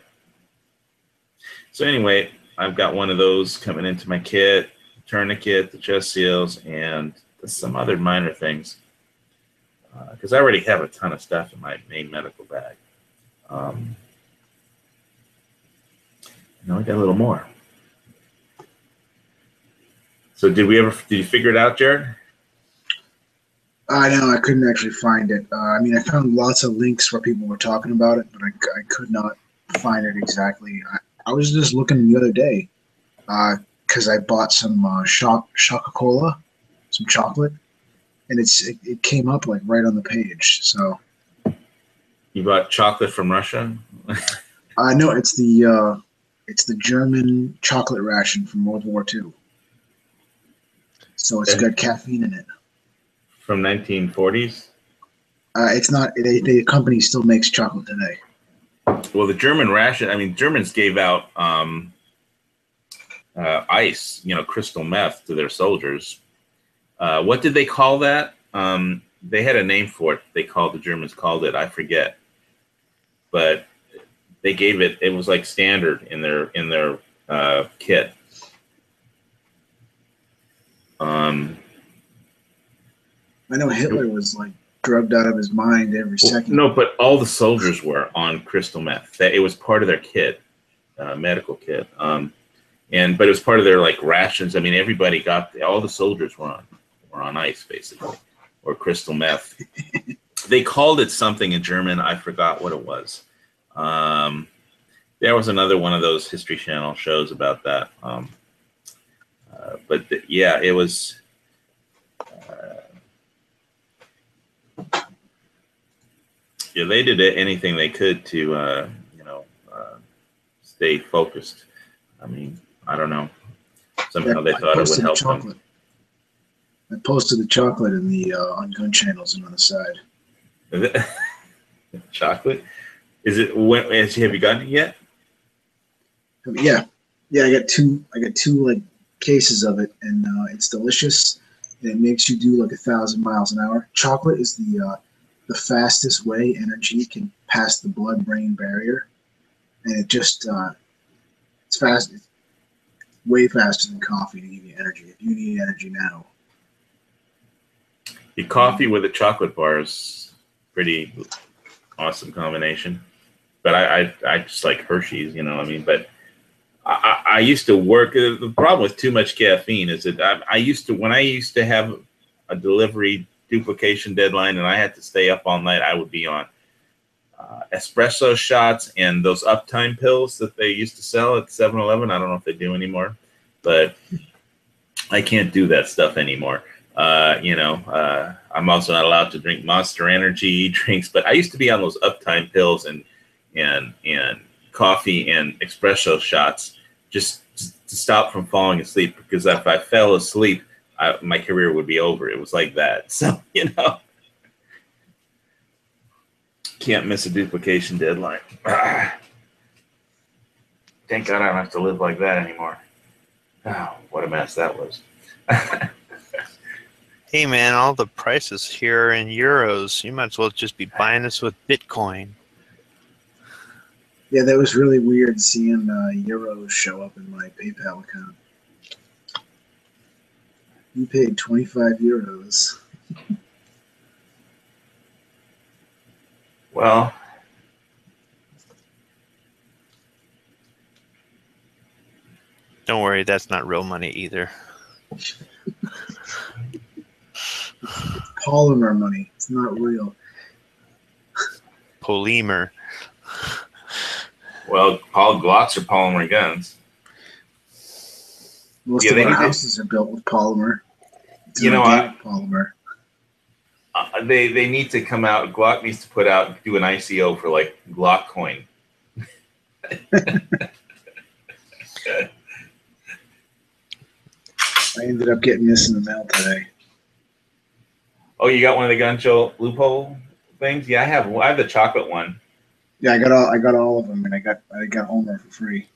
Speaker 2: So anyway, I've got one of those coming into my kit, tourniquet, the chest seals, and some other minor things. Because I already have a ton of stuff in my main medical bag. Now I got a little more. So did you figure it out, Jared?
Speaker 3: No, I couldn't actually find it. I mean, I found lots of links where people were talking about it, but I could not find it exactly. I was just looking the other day because I bought some Coca-Cola, some chocolate, and it came up like right on the page. So
Speaker 2: you bought chocolate from Russia?
Speaker 3: No, it's the German chocolate ration from World War II. So it's got caffeine in it.
Speaker 2: From 1940s?
Speaker 3: It's not. The company still makes chocolate today.
Speaker 2: Well, the German ration. I mean, Germans gave out ice, crystal meth to their soldiers. What did they call that? They had a name for it. The Germans called it. I forget. But they gave it. It was like standard in their kit.
Speaker 3: I know Hitler was like drugged out of his mind every second.
Speaker 2: No, but all the soldiers were on crystal meth. It was part of their kit, medical kit. But it was part of their like rations. I mean, everybody got all the soldiers were on ice basically, or crystal meth. They called it something in German. I forgot what it was. There was another one of those History Channel shows about that. Yeah, it was. Yeah, they did anything they could to, stay focused. I mean, I don't know. Somehow they thought it would help them.
Speaker 3: I posted the chocolate in the on gun channels and on the side.
Speaker 2: Chocolate? Is it? Have you gotten it yet?
Speaker 3: Yeah. I got two like cases of it, and it's delicious. And it makes you do like 1,000 miles an hour. Chocolate is the fastest way energy can pass the blood-brain barrier, and it just it's fast. It's way faster than coffee to give you energy. If you need energy now,
Speaker 2: the coffee with a chocolate bar is pretty awesome combination. But I just like Hershey's, you know what I mean? But I used to work. The problem with too much caffeine is that when I used to have a delivery duplication deadline and I had to stay up all night, I would be on espresso shots and those uptime pills that they used to sell at 7-Eleven. I don't know if they do anymore, but I can't do that stuff anymore. I'm also not allowed to drink Monster Energy drinks, but I used to be on those uptime pills and coffee and espresso shots just to stop from falling asleep, because if I fell asleep, my career would be over. It was like that. So, can't miss a duplication deadline. Thank God I don't have to live like that anymore. Oh, what a mess that was.
Speaker 1: Hey, man, all the prices here are in euros. You might as well just be buying this with Bitcoin.
Speaker 3: Yeah, that was really weird seeing euros show up in my PayPal account. You paid 25 euros.
Speaker 2: Well,
Speaker 1: don't worry, that's not real money either.
Speaker 3: It's polymer money. It's not real.
Speaker 1: Polymer.
Speaker 2: Well, Glocks are polymer guns.
Speaker 3: Most of our houses are built with polymer. It's polymer.
Speaker 2: They need to come out. Glock needs to do an ICO for like Glock coin.
Speaker 3: I ended up getting this in the mail today.
Speaker 2: Oh, you got one of the gun show loophole things? Yeah, I have the chocolate one.
Speaker 3: Yeah, I got all of them, and I got Homer for free.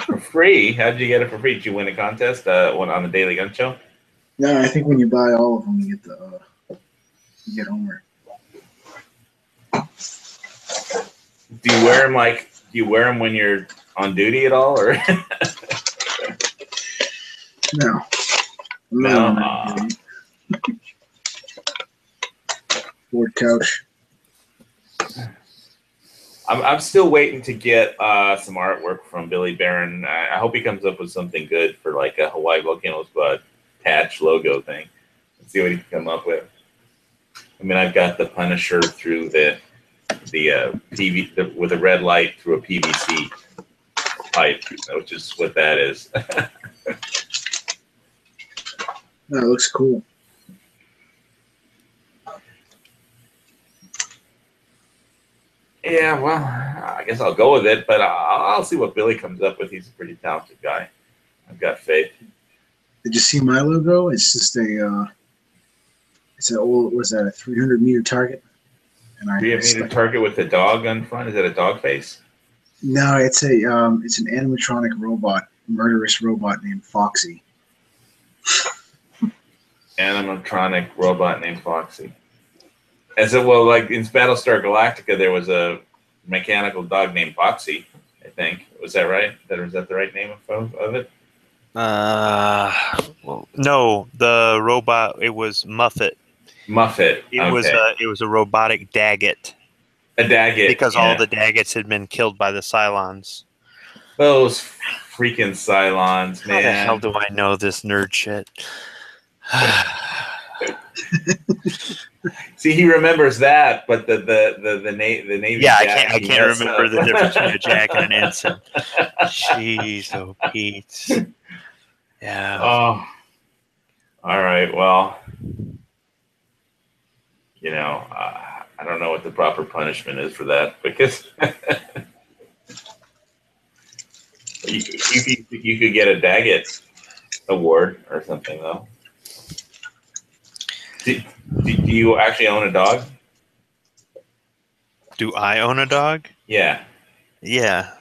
Speaker 2: For free? How did you get it for free? Did you win a contest? One on the Daily Gun Show?
Speaker 3: No, I think when you buy all of them, you get Homer.
Speaker 2: Do you wear them when you're on duty at all, or?
Speaker 3: No.
Speaker 2: No.
Speaker 3: Board couch.
Speaker 2: I'm still waiting to get some artwork from Billy Barron. I hope he comes up with something good for like a Hawaii Volcanoes patch logo thing. Let's see what he can come up with. I mean, I've got the Punisher through the PV with a red light through a PVC pipe, which is what that is.
Speaker 3: That looks cool.
Speaker 2: Yeah, well, I guess I'll go with it, but I'll see what Billy comes up with. He's a pretty talented guy. I've got faith.
Speaker 3: Did you see my logo? It's just it's an old, was that a 300-meter target? And
Speaker 2: 300-meter target with a dog on front? Is that a dog face?
Speaker 3: No, it's an animatronic robot, murderous robot named Foxy.
Speaker 2: Animatronic robot named Foxy. As it well, like in Battlestar Galactica, there was a mechanical dog named Foxy. I think, was that right? Was that the right name of it?
Speaker 1: Well, no, the robot. It was Muffet.
Speaker 2: Muffet.
Speaker 1: It was a robotic Daggett.
Speaker 2: A Daggett,
Speaker 1: because all the Daggets had been killed by the Cylons.
Speaker 2: Those freaking Cylons, man!
Speaker 1: How the hell do I know this nerd shit?
Speaker 2: See, he remembers that, but the Navy.
Speaker 1: Yeah,
Speaker 2: Jack,
Speaker 1: I can't remember the difference between a Jack and an ensign. Jeez, oh Pete. Yeah.
Speaker 2: Oh, all right. Well, I don't know what the proper punishment is for that, because you could get a Daggett award or something, though. Do you actually own a dog?
Speaker 1: Do I own a dog?
Speaker 2: Yeah.
Speaker 1: Yeah.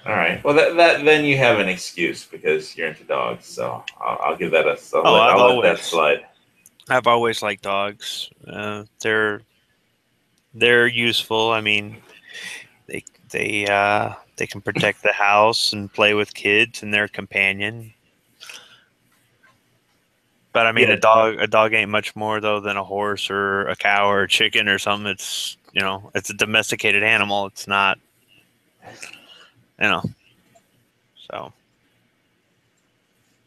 Speaker 2: All right. Well, that then you have an excuse because you're into dogs. So I'll give that I'll let that slide.
Speaker 1: I've always liked dogs. They're useful. I mean, they can protect the house and play with kids and their companion. But I mean,
Speaker 2: Yeah.
Speaker 1: a dog ain't much more though than a horse or a cow or a chicken or something. It's it's a domesticated animal. It's not, so.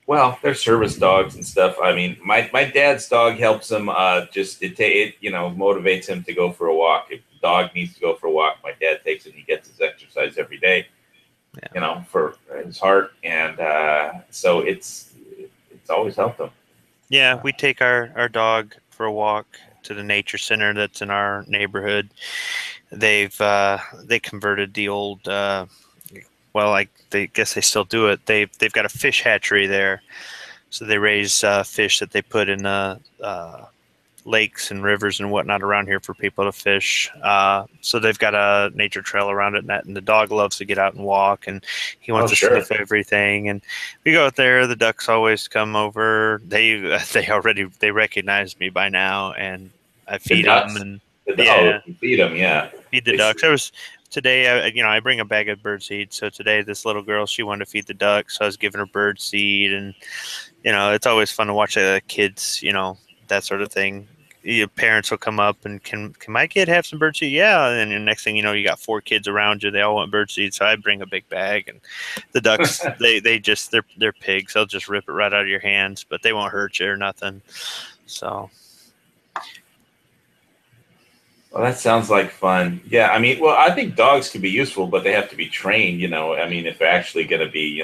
Speaker 2: Well, they're service dogs and stuff. I mean, my dad's dog helps him. It motivates him to go for a walk. If the dog needs to go for a walk, my dad takes it. He gets his exercise every day.
Speaker 1: Yeah.
Speaker 2: For his heart, and so it's always helped him.
Speaker 1: Yeah, we take our dog for a walk to the nature center that's in our neighborhood. They converted the old. They guess they still do it. They've got a fish hatchery there, so they raise fish that they put in lakes and rivers and whatnot around here for people to fish. So they've got a nature trail around it, and the dog loves to get out and walk, and he wants to sniff everything. And we go out there. The ducks always come over. They recognize me by now, and I feed them. And
Speaker 2: you feed them, yeah.
Speaker 1: Feed the ducks. Today, I bring a bag of bird seed. So today, this little girl, she wanted to feed the ducks. So I was giving her bird seed, and it's always fun to watch the kids, that sort of thing. Your parents will come up and can my kid have some bird seed? Yeah, and the next thing you know, you got 4 kids around you. They all want bird seed, so I bring a big bag. And the ducks, they're pigs. They'll just rip it right out of your hands, but they won't hurt you or nothing. So.
Speaker 2: Well, that sounds like fun. Yeah, I mean, I think dogs can be useful, but they have to be trained. I mean, if they're actually going to be,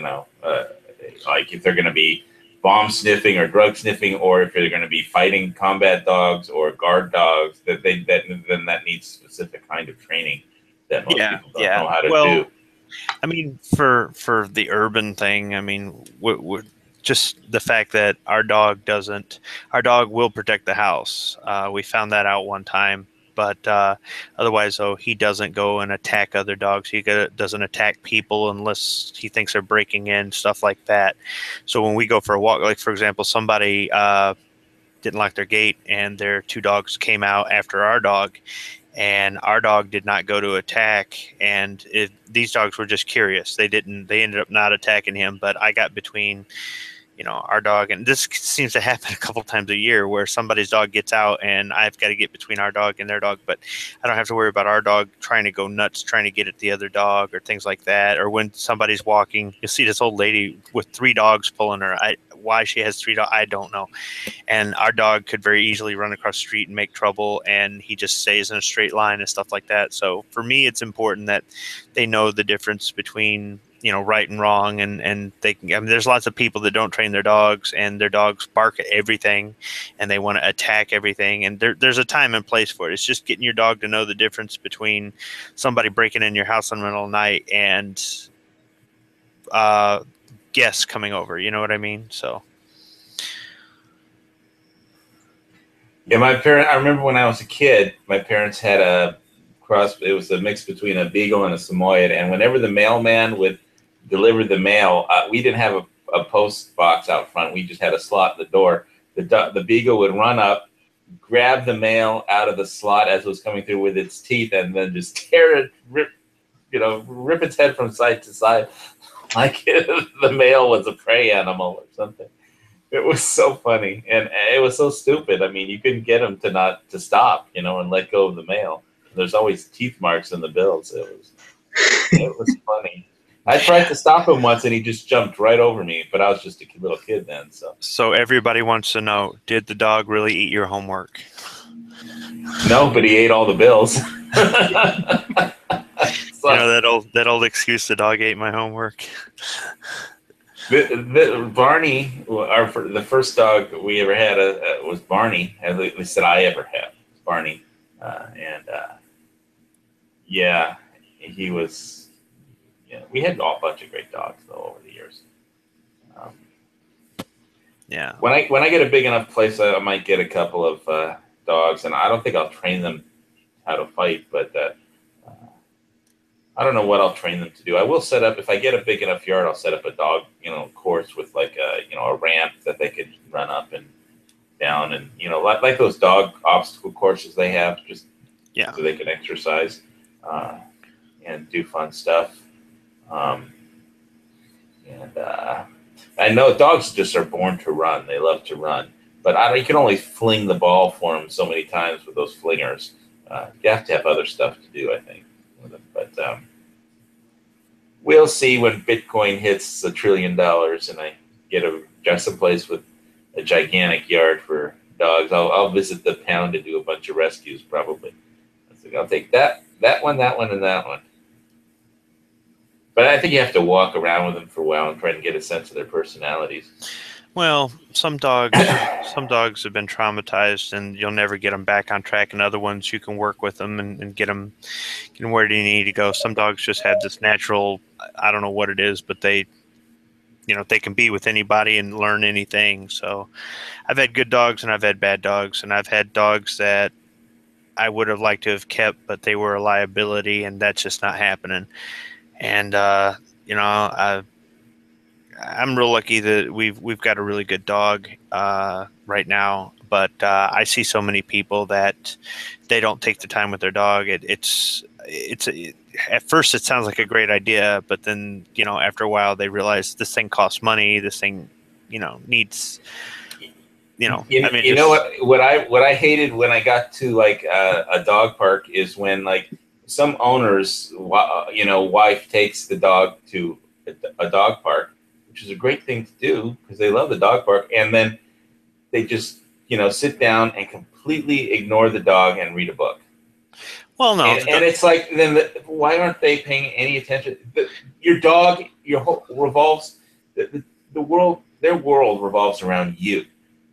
Speaker 2: like if they're going to be bomb sniffing or drug sniffing, or if they're going to be fighting combat dogs or guard dogs, then that needs specific kind of training that most people don't know how to do.
Speaker 1: I mean, for the urban thing, I mean, just the fact that our dog will protect the house. We found that out one time. But otherwise, though, he doesn't go and attack other dogs. He doesn't attack people unless he thinks they're breaking in, stuff like that. So when we go for a walk, like, for example, somebody didn't lock their gate and their 2 dogs came out after our dog, and our dog did not go to attack. And these dogs were just curious. They ended up not attacking him, but I got between our dog, and this seems to happen a couple times a year where somebody's dog gets out and I've got to get between our dog and their dog, but I don't have to worry about our dog trying to go nuts, trying to get at the other dog or things like that. Or when somebody's walking, you'll see this old lady with 3 dogs pulling her. Why she has 3 dogs, I don't know. And our dog could very easily run across the street and make trouble, and he just stays in a straight line and stuff like that. So for me, it's important that they know the difference between right and wrong, and there's lots of people that don't train their dogs, and their dogs bark at everything and they want to attack everything, and there's a time and place for it. It's just getting your dog to know the difference between somebody breaking in your house in the middle of the night and guests coming over, you know what I mean? So
Speaker 2: yeah, I remember when I was a kid, my parents had it was a mix between a Beagle and a Samoyed, and whenever the mailman would deliver the mail, we didn't have a post box out front. We just had a slot in the door. The Beagle would run up, grab the mail out of the slot as it was coming through with its teeth, and then just tear it, rip its head from side to side like the mail was a prey animal or something. It was so funny, and it was so stupid. I mean, you couldn't get them to stop, and let go of the mail. There's always teeth marks in the bills. It was funny. I tried to stop him once, and he just jumped right over me. But I was just a little kid then.
Speaker 1: So everybody wants to know: did the dog really eat your homework?
Speaker 2: No, but he ate all the bills.
Speaker 1: You know that old excuse: the dog ate my homework.
Speaker 2: Barney, the first dog we ever had was Barney. At least that I ever had, Barney, yeah, he was. Yeah, we had a bunch of great dogs though over the years.
Speaker 1: Yeah.
Speaker 2: When I get a big enough place, I might get a couple of dogs, and I don't think I'll train them how to fight, but I don't know what I'll train them to do. I will set up, if I get a big enough yard, I'll set up a dog, course with like a ramp that they could run up and down, and like those dog obstacle courses they have, just so they can exercise and do fun stuff. I know dogs just are born to run. They love to run, but you can only fling the ball for them so many times with those flingers. You have to have other stuff to do, I think, with them. But we'll see when Bitcoin hits $1 trillion and I get just a place with a gigantic yard for dogs. I'll visit the pound and do a bunch of rescues probably. I'll take that one, and that one. But I think you have to walk around with them for a while and try and get a sense of their personalities.
Speaker 1: Well, some dogs have been traumatized, and you'll never get them back on track. And other ones, you can work with them and get them where they need to go. Some dogs just have this natural, I don't know what it is, but they can be with anybody and learn anything. So I've had good dogs and I've had bad dogs, and I've had dogs that I would have liked to have kept, but they were a liability, and that's just not happening. And I'm real lucky that we've got a really good dog right now. But I see so many people that they don't take the time with their dog. At first it sounds like a great idea, but then after a while they realize this thing costs money. This thing needs.
Speaker 2: What I hated when I got to like a dog park is when like some owners wife takes the dog to a dog park, which is a great thing to do because they love the dog park, and then they just sit down and completely ignore the dog and read a book.
Speaker 1: Well, no,
Speaker 2: and it's like then why aren't they paying any attention? Your dog, revolves the world. Their world revolves around you.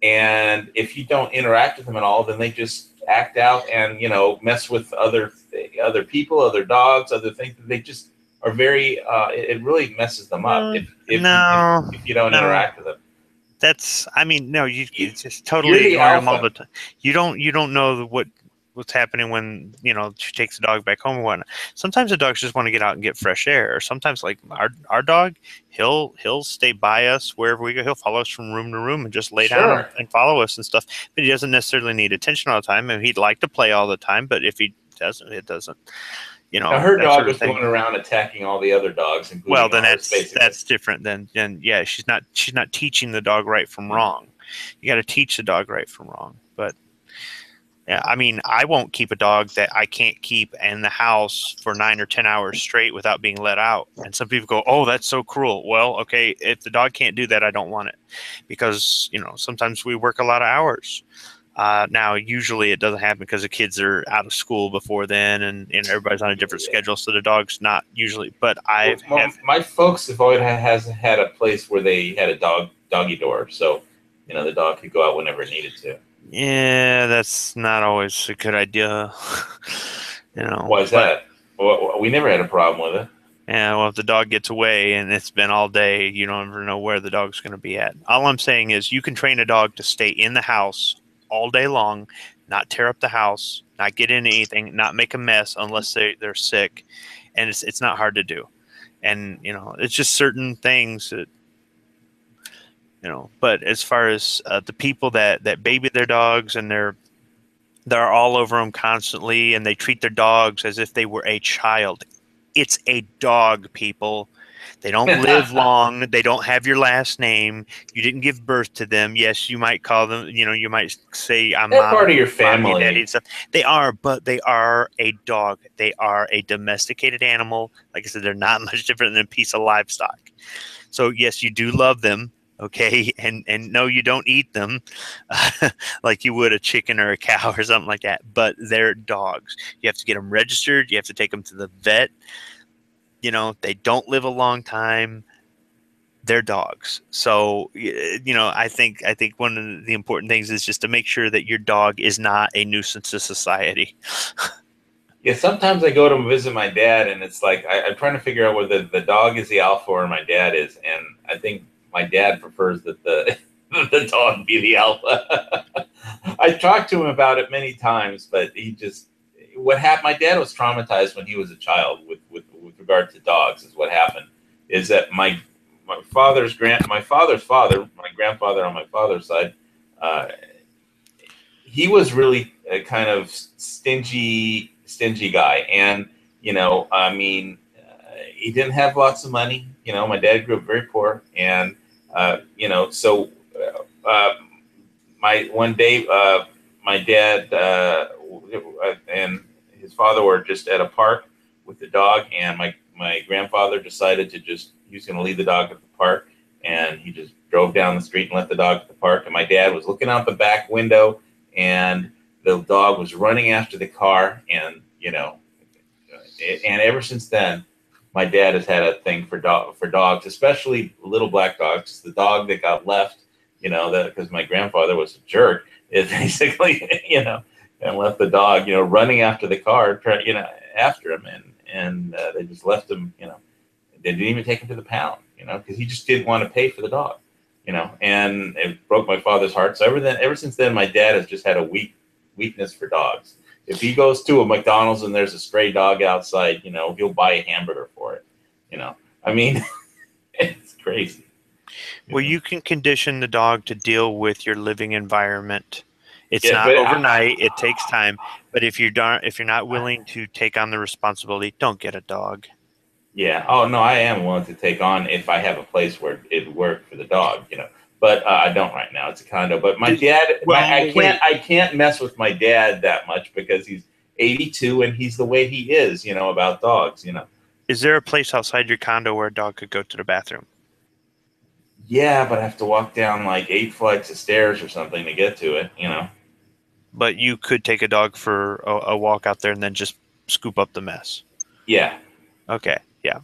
Speaker 2: And if you don't interact with them at all, then they just act out and mess with other people, other dogs, other things. They just are very. It really messes them up if you don't interact with them.
Speaker 1: You just totally ignore them all the time. You don't know what's happening when she takes the dog back home or whatnot. Sometimes the dogs just want to get out and get fresh air. Or sometimes like our dog, he'll stay by us wherever we go. He'll follow us from room to room and just lay down and follow us and stuff. But he doesn't necessarily need attention all the time. And he'd like to play all the time, but if he doesn't, it doesn't.
Speaker 2: Now her dog was going around attacking all the other dogs.
Speaker 1: Well, then that's different. Then yeah, she's not teaching the dog right from wrong. You got to teach the dog right from wrong. But yeah, I won't keep a dog that I can't keep in the house for 9 or 10 hours straight without being let out. And some people go, "Oh, that's so cruel." Well, okay, if the dog can't do that, I don't want it, because sometimes we work a lot of hours. Now, usually it doesn't happen because the kids are out of school before then, and everybody's on a different schedule, so the dog's not usually. But
Speaker 2: my folks have always had a place where they had a doggy door, so the dog could go out whenever it needed to.
Speaker 1: Yeah, that's not always a good idea.
Speaker 2: Why is that? Well, we never had a problem with it.
Speaker 1: Yeah, well, if the dog gets away and it's been all day, you don't ever know where the dog's going to be at. All I'm saying is you can train a dog to stay in the house all day long, not tear up the house, not get into anything, not make a mess unless they're sick, and it's not hard to do. And it's just certain things that But as far as the people that baby their dogs and they're all over them constantly, and they treat their dogs as if they were a child, It's a dog, people. They don't live long. They don't have your last name. You didn't give birth to them. Yes, you might call them, you might say, I'm
Speaker 2: They're part of your family.
Speaker 1: mommy and daddy and stuff. They are, but they are a dog. They are a domesticated animal. Like I said, they're not much different than a piece of livestock. So, yes, you do love them. Okay. And no, you don't eat them like you would a chicken or a cow or something like that. But they're dogs. You have to get them registered. You have to take them to the vet. They don't live a long time. They're dogs. So, I think one of the important things is just to make sure that your dog is not a nuisance to society.
Speaker 2: Yeah, sometimes I go to visit my dad, and it's like I'm trying to figure out whether the dog is the alpha or my dad is, and I think my dad prefers that the the dog be the alpha. I talked to him about it many times, but what happened? My dad was traumatized when he was a child with regard to dogs. Is what happened is that my father's father, my grandfather on my father's side, he was really a kind of stingy guy, and he didn't have lots of money. My dad grew up very poor, and so one day my dad and his father were just at a park with the dog, and my grandfather decided he was going to leave the dog at the park, and he just drove down the street and let the dog at the park. And my dad was looking out the back window, and the dog was running after the car, and and ever since then, my dad has had a thing for dogs, especially little black dogs. The dog that got left, because my grandfather was a jerk, is basically, and left the dog, running after the car, after him, and they just left him, they didn't even take him to the pound, because he just didn't want to pay for the dog, and it broke my father's heart. So ever since then, my dad has just had a weakness for dogs. If he goes to a McDonald's and there's a stray dog outside, he'll buy a hamburger for it. It's crazy.
Speaker 1: Well, you can condition the dog to deal with your living environment. It's not overnight. It takes time. But if you're not willing to take on the responsibility, don't get a dog.
Speaker 2: Yeah. Oh no, I am willing to take on if I have a place where it worked for the dog. But I don't right now. It's a condo. But my dad, I can't mess with my dad that much because he's 82 and he's the way he is. About dogs.
Speaker 1: Is there a place outside your condo where a dog could go to the bathroom?
Speaker 2: Yeah, but I have to walk down like 8 flights of stairs or something to get to it.
Speaker 1: But you could take a dog for a walk out there and then just scoop up the mess.
Speaker 2: Yeah.
Speaker 1: Okay. Yeah.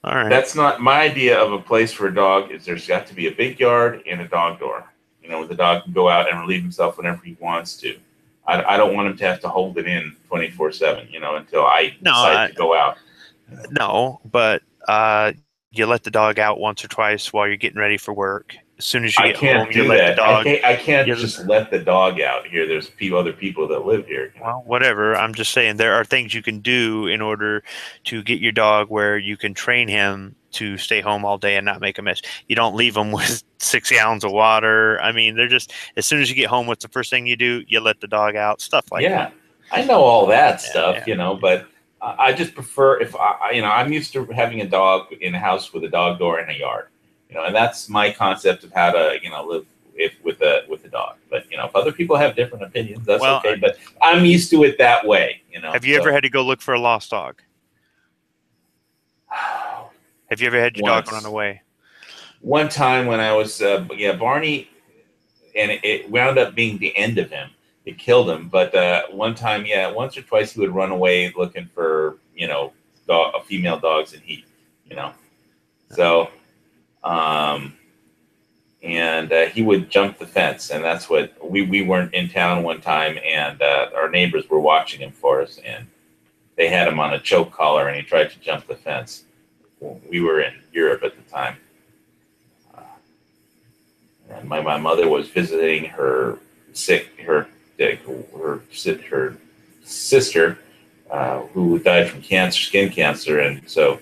Speaker 1: All right.
Speaker 2: That's not my idea of a place for a dog. There's got to be a big yard and a dog door. Where the dog can go out and relieve himself whenever he wants to. I don't want him to have to hold it in 24/7. Until I decide to go out.
Speaker 1: No, but you let the dog out once or twice while you're getting ready for work. As soon as you get home, you let the dog.
Speaker 2: I can't just let the dog out here. There's other people that live here.
Speaker 1: Well, whatever. I'm just saying there are things you can do in order to get your dog where you can train him to stay home all day and not make a mess. You don't leave them with 6 gallons of water. I mean, they're just, as soon as you get home, what's the first thing you do? You let the dog out, stuff like that.
Speaker 2: Yeah, I know all that stuff, but I just prefer I'm used to having a dog in a house with a dog door and a yard. And that's my concept of how to, live with a dog. But if other people have different opinions, that's okay. But I'm used to it that way.
Speaker 1: Have you ever had to go look for a lost dog? Have you ever had your dog run away?
Speaker 2: One time when I was Barney, and it wound up being the end of him. It killed him. But one time, once or twice he would run away looking for female dogs in heat. So. And he would jump the fence, and that's what we weren't in town one time, and our neighbors were watching him for us, and they had him on a choke collar, and he tried to jump the fence. We were in Europe at the time, and my mother was visiting her sister who died from skin cancer, and so.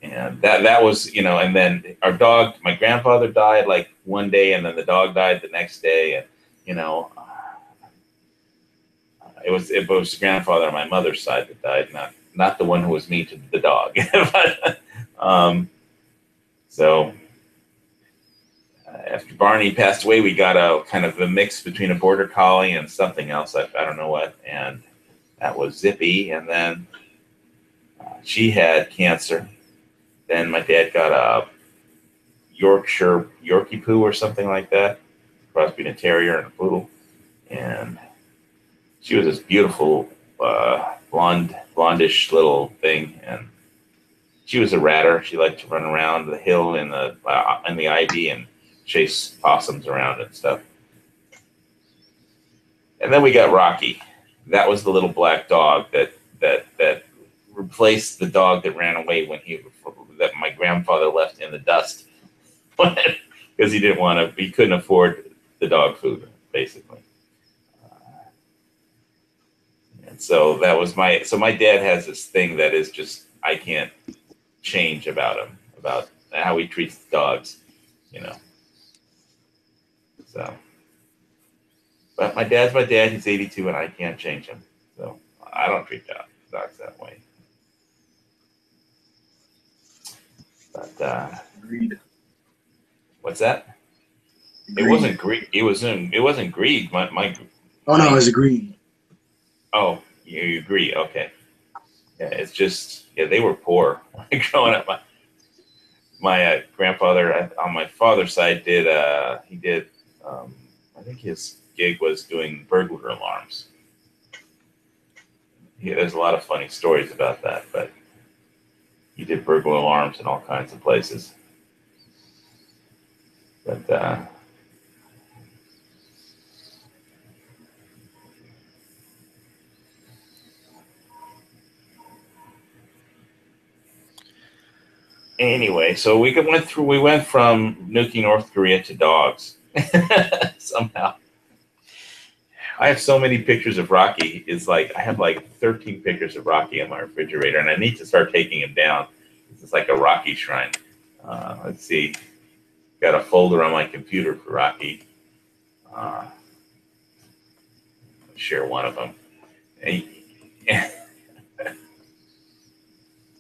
Speaker 2: And that was, and then our dog, my grandfather died like one day, and then the dog died the next day. And, it was the grandfather on my mother's side that died, not the one who was mean to the dog. But, so after Barney passed away, we got a kind of a mix between a border collie and something else. I don't know what, and that was Zippy. And then she had cancer. Then my dad got a Yorkshire Yorkie Poo or something like that, cross between a terrier and a poodle, and she was this beautiful blondish little thing, and she was a ratter. She liked to run around the hill in the ivy and chase possums around and stuff. And then we got Rocky. That was the little black dog that replaced the dog that ran away that my grandfather left in the dust because he couldn't afford the dog food, basically. And so that was my dad has this thing that is just, I can't change about him, about how he treats dogs, So, but my dad's my dad. He's 82, and I can't change him. So I don't treat dogs that way. But
Speaker 3: Agreed.
Speaker 2: What's that?
Speaker 3: Agreed.
Speaker 2: It wasn't greed. It wasn't greed.
Speaker 3: Oh no, it was agreed.
Speaker 2: Oh, you agree? Okay. Yeah, it's just they were poor growing up. My grandfather on my father's side did I think his gig was doing burglar alarms. There's a lot of funny stories about that, but he did burglar alarms in all kinds of places. But anyway, so we went from nuking North Korea to dogs somehow. I have so many pictures of Rocky. I have like 13 pictures of Rocky on my refrigerator, and I need to start taking them down. It's like a Rocky shrine. Let's see. Got a folder on my computer for Rocky. Share one of them.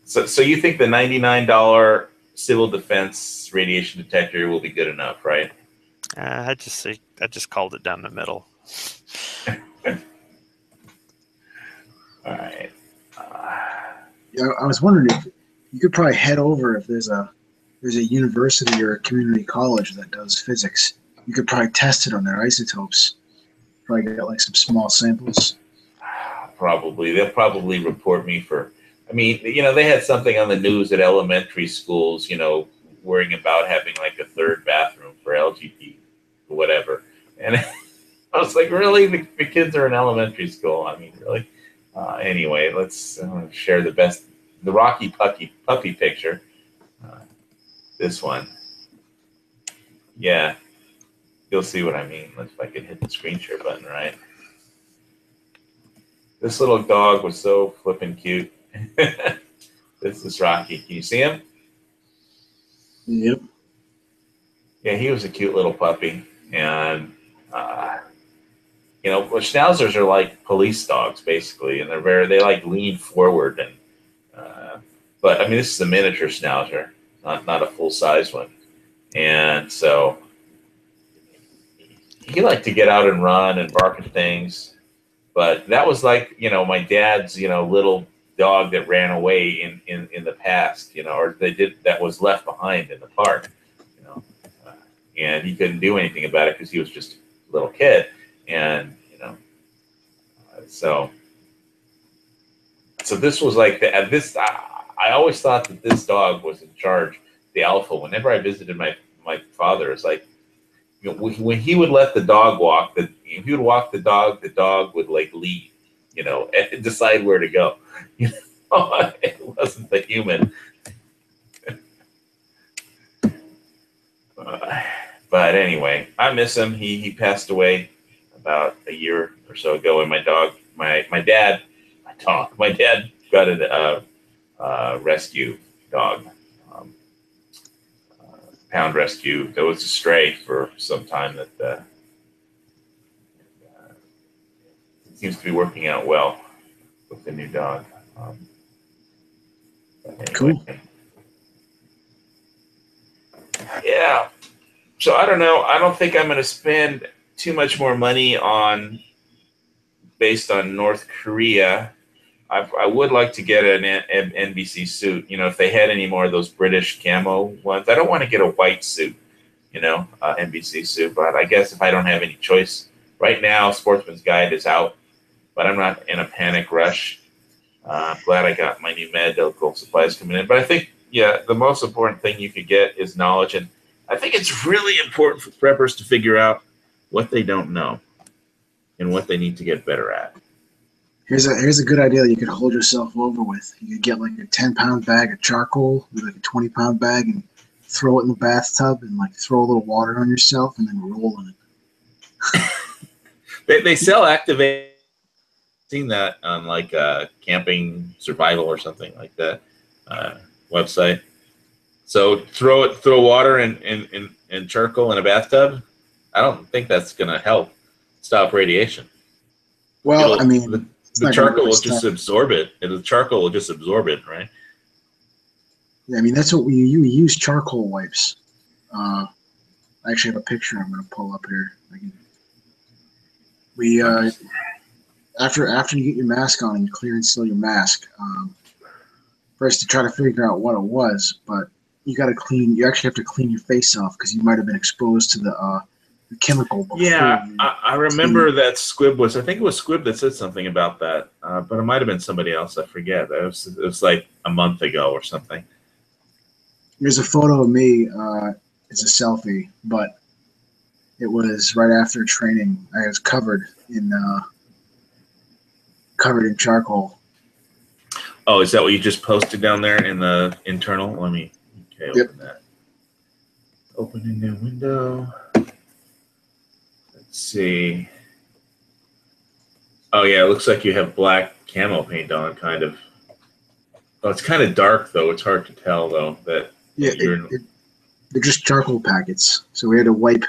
Speaker 2: So you think the $99 civil defense radiation detector will be good enough, right?
Speaker 1: I just called it down the middle.
Speaker 2: All right.
Speaker 3: Yeah, I was wondering if you could probably head over if there's a university or a community college that does physics. You could probably test it on their isotopes. Probably get like some small samples.
Speaker 2: Probably. They'll probably report me for, they had something on the news at elementary schools, worrying about having like a third bathroom for LGBT or whatever. And I was like, really? The kids are in elementary school. Really? Anyway, let's share the Rocky puppy picture. This one. Yeah. You'll see what I mean. If I can hit the screen share button, right? This little dog was so flippin' cute. This is Rocky. Can you see him?
Speaker 3: Yep.
Speaker 2: Yeah, he was a cute little puppy. And, schnauzers are like police dogs, basically. And they like lean forward. And but, this is a miniature schnauzer, not a full-size one. And so he liked to get out and run and bark at things. But that was like, my dad's, little dog that ran away in the past, or that was left behind in the park, and he couldn't do anything about it because he was just a little kid. And, so this was like I always thought that this dog was in charge, the alpha. Whenever I visited my father, it's like, when he would let the dog walk, if he would walk the dog would like lead, and decide where to go. It wasn't the human. But anyway, I miss him. He passed away about a year or so ago, and my dad got a rescue dog. Pound rescue. There was a stray for some time that seems to be working out well with the new dog. Anyway.
Speaker 3: Cool.
Speaker 2: Yeah. So I don't know. I don't think I'm going to spend too much more money based on North Korea. I would like to get an NBC suit. You know, if they had any more of those British camo ones. I don't want to get a white suit, NBC suit. But I guess if I don't have any choice, right now, Sportsman's Guide is out. But I'm not in a panic rush. I'm glad I got my new medical supplies coming in. But I think, the most important thing you could get is knowledge. And I think it's really important for preppers to figure out what they don't know and what they need to get better at.
Speaker 3: Here's a good idea that you could hold yourself over with. You could get like a 10-pound bag of charcoal with like a 20-pound bag and throw it in the bathtub and like throw a little water on yourself and then roll in it.
Speaker 2: They sell activate. Seen that on like Camping Survival or something like that website. So throw water and charcoal in a bathtub. I don't think that's going to help stop radiation.
Speaker 3: Well,
Speaker 2: the charcoal will just absorb it. The charcoal will just absorb it, right?
Speaker 3: Yeah, that's what you use charcoal wipes. I actually have a picture I'm going to pull up here. After you get your mask on and you clear and seal your mask, first to try to figure out what it was, but you actually have to clean your face off because you might have been exposed to the chemical before.
Speaker 2: Yeah, I remember that Squib I think it was Squib that said something about that, but it might have been somebody else, I forget. It was like a month ago or something.
Speaker 3: Here's a photo of me. It's a selfie, but it was right after training. I was covered in charcoal.
Speaker 2: Oh, is that what you just posted down there in the internal? Let me open that. Open a new window. Let's see. Oh yeah, it looks like you have black camo paint on, kind of. Oh, it's kind of dark though. It's hard to tell though that.
Speaker 3: Yeah, they're just charcoal packets. So we had a wipe.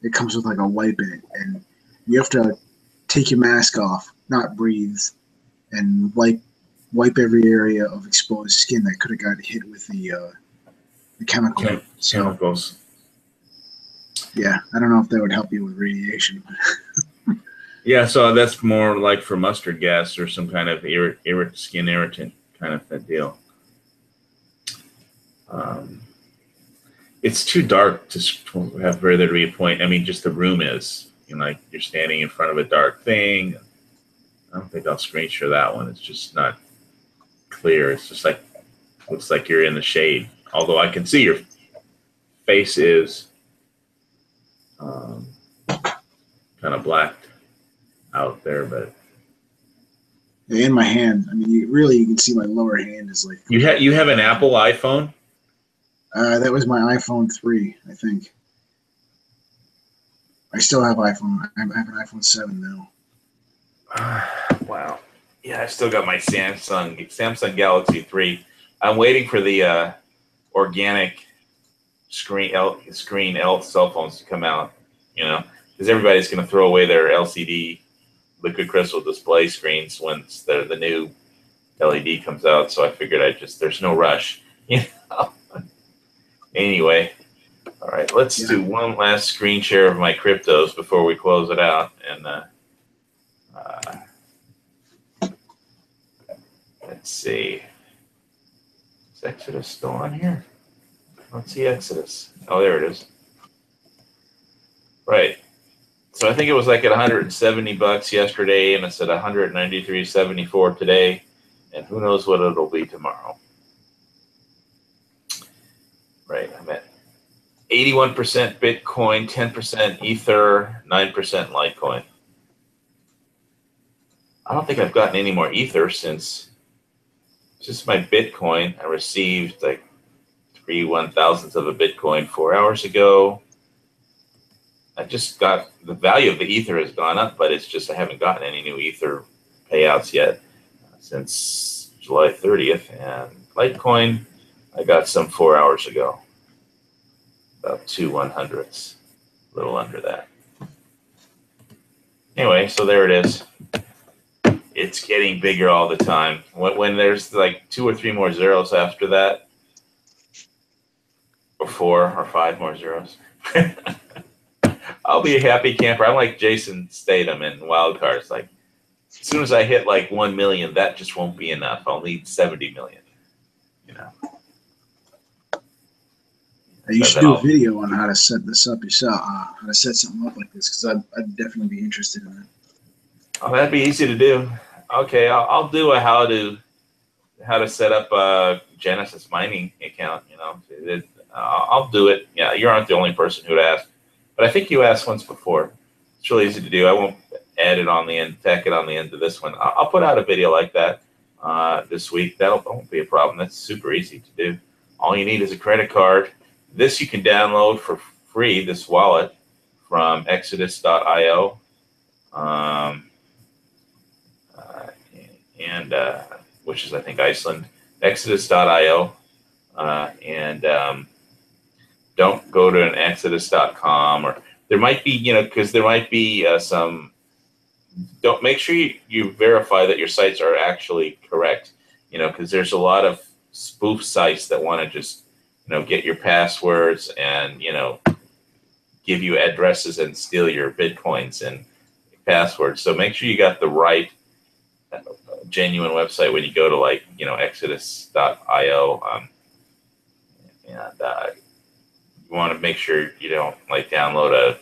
Speaker 3: It comes with like a wipe in it, and you have to take your mask off, not breathe, and wipe every area of exposed skin that could have got hit with the chemical.
Speaker 2: Chemicals.
Speaker 3: Yeah, I don't know if that would help you with radiation.
Speaker 2: Yeah, so that's more like for mustard gas or some kind of skin irritant kind of a deal. It's too dark to have further to be a point. Just the room is. Like you're standing in front of a dark thing. I don't think I'll screen share that one. It's just not clear. It's just like looks like you're in the shade. Although I can see your face is kind of blacked out there, but
Speaker 3: in my hand. You can see my lower hand is like.
Speaker 2: You have an Apple iPhone?
Speaker 3: That was my iPhone 3, I think. I still have iPhone. I have an iPhone 7 now.
Speaker 2: Wow. Yeah, I still got my Samsung Galaxy 3. I'm waiting for the organic screen L cell phones to come out. Because everybody's going to throw away their LCD liquid crystal display screens once the new LED comes out. So I figured there's no rush. Anyway, all right, let's do one last screen share of my cryptos before we close it out. And let's see. Is Exodus still on here? Let's see Exodus. Oh, there it is. Right. So I think it was like at $170 yesterday, and it's at $193.74 today, and who knows what it'll be tomorrow. Right, I'm at 81% Bitcoin, 10% Ether, 9% Litecoin. I don't think I've gotten any more Ether since just my Bitcoin. I received like 3/1000ths of a Bitcoin 4 hours ago. I just got the value of the Ether has gone up, but it's just I haven't gotten any new Ether payouts yet since July 30th. And Litecoin, I got some 4 hours ago, about 2/100ths, a little under that. Anyway, so there it is. It's getting bigger all the time. When there's like 2 or 3 more zeros after that, or 4 or 5 more zeros, I'll be a happy camper. I'm like Jason Statham in Wild Cards. Like, as soon as I hit like 1 million, that just won't be enough. I'll need 70 million. You know.
Speaker 3: You should do a video on how to set this up yourself. How to set something up like this, because I'd definitely be interested in it.
Speaker 2: Oh, that'd be easy to do. Okay, I'll do a how to set up a Genesis mining account. You know, I'll do it. Yeah, you aren't the only person who'd ask, but I think you asked once before. It's really easy to do. I won't add it on the end, tack it on the end of this one. I'll put out a video like that this week. That won't be a problem. That's super easy to do. All you need is a credit card. This you can download for free, this wallet, from exodus.io. Which is, I think, Iceland, exodus.io. Don't go to an exodus.com, or there might be, you know, because there might be some, don't make sure you verify that your sites are actually correct, you know, because there's a lot of spoof sites that want to just, you know, get your passwords and, you know, give you addresses and steal your Bitcoins and passwords. So make sure you got the right genuine website when you go to, like, you know, exodus.io. You want to make sure you don't, like, download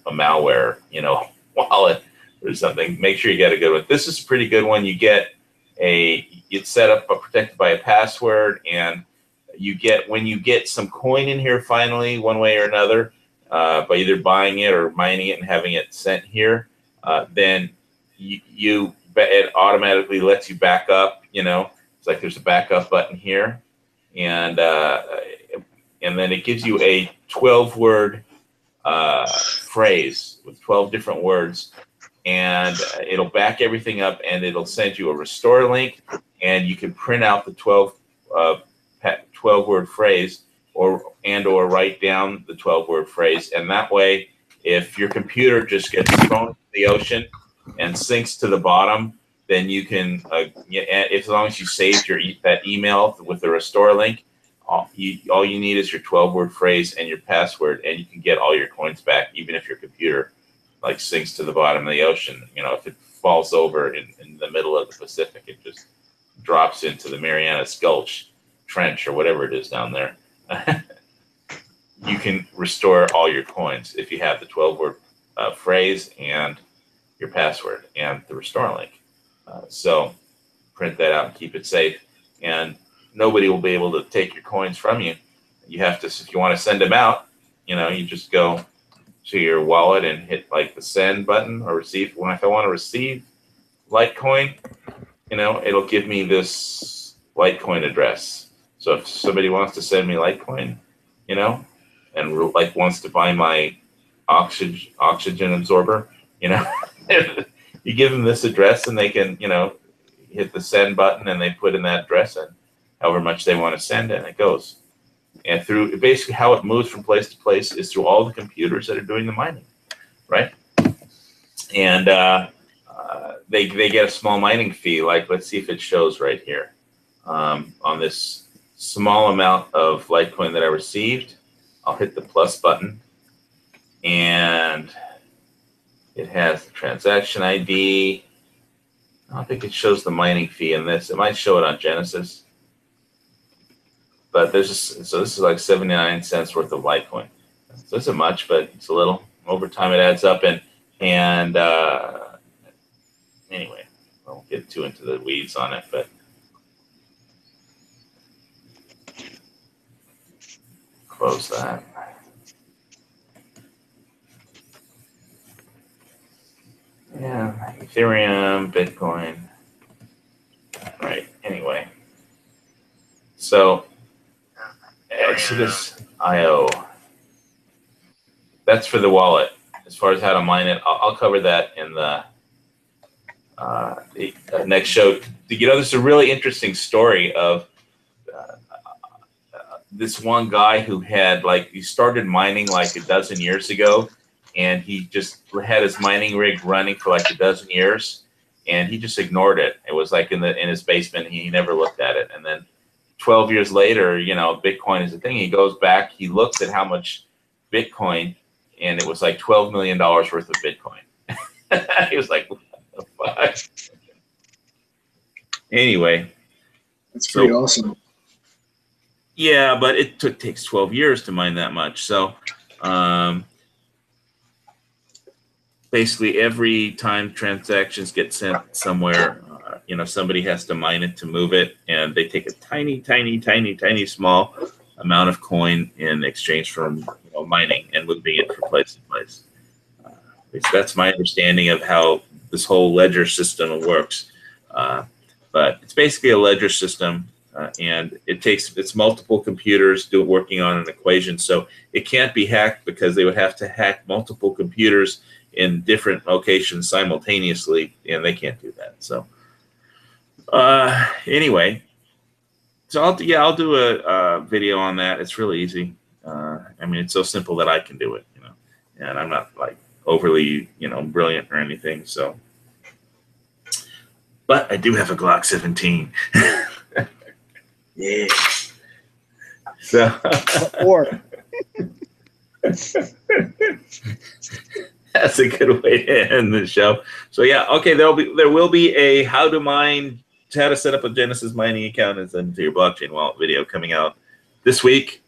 Speaker 2: a malware, you know, wallet or something. Make sure you get a good one. This is a pretty good one. You get it's set up protected by a password, and when you get some coin in here finally, one way or another, by either buying it or mining it and having it sent here, then it automatically lets you back up. You know, it's like there's a backup button here, and then it gives you a 12-word phrase with 12 different words, and it'll back everything up, and it'll send you a restore link, and you can print out the 12-word phrase, or write down the 12-word phrase, and that way, if your computer just gets thrown into the ocean and sinks to the bottom, then you can, as long as you saved that email with the restore link, all you need is your 12-word phrase and your password, and you can get all your coins back, even if your computer, like, sinks to the bottom of the ocean. You know, if it falls over in the middle of the Pacific, it just drops into the Marianas Gulch Trench or whatever it is down there. You can restore all your coins if you have the 12-word phrase and your password and the restore link. So print that out and keep it safe, and nobody will be able to take your coins from you. You have to, if you want to send them out, you know, you just go to your wallet and hit, like, the send button or receive. If I want to receive Litecoin, you know, it'll give me this Litecoin address. So if somebody wants to send me Litecoin, you know, and like wants to buy my oxygen absorber, you know, you give them this address, and they can, you know, hit the send button, and they put in that address and however much they want to send, and it goes. And through basically how it moves from place to place is through all the computers that are doing the mining, right? And they get a small mining fee. Like, let's see if it shows right here on this small amount of Litecoin that I received. I'll hit the plus button, and it has the transaction ID. I don't think it shows the mining fee in this. It might show it on Genesis. But so this is like 79 cents worth of Litecoin. So it's not much, but it's a little. Over time, it adds up. And anyway, I won't get too into the weeds on it, but close that. Yeah, Ethereum, Bitcoin. Right. Anyway, so Exodus.io. That's for the wallet. As far as how to mine it, I'll cover that in the next show. You know, there's a really interesting story of this one guy who had, like, he started mining like a dozen years ago, and he just had his mining rig running for like a dozen years, and he just ignored it. It was like in his basement. He never looked at it. And then 12 years later, you know, Bitcoin is a thing. He goes back, he looks at how much Bitcoin, and it was like $12 million worth of Bitcoin. He was like, what the fuck? Anyway.
Speaker 3: That's pretty awesome.
Speaker 2: Yeah, but it takes 12 years to mine that much. So basically every time transactions get sent somewhere, you know, somebody has to mine it to move it, and they take a tiny small amount of coin in exchange for, you know, mining and moving it from place to place. That's my understanding of how this whole ledger system works. But it's basically a ledger system, and it's multiple computers working on an equation. So it can't be hacked, because they would have to hack multiple computers in different locations simultaneously, and they can't do that. So anyway, so I'll do a video on that. It's really easy. I mean, it's so simple that I can do it, you know, and I'm not like overly, you know, brilliant or anything. So, but I do have a Glock 17. Yeah. So.
Speaker 4: Or.
Speaker 2: That's a good way to end the show. So yeah, okay. There will be a how to set up a Genesis mining account and send it to your blockchain wallet video coming out this week.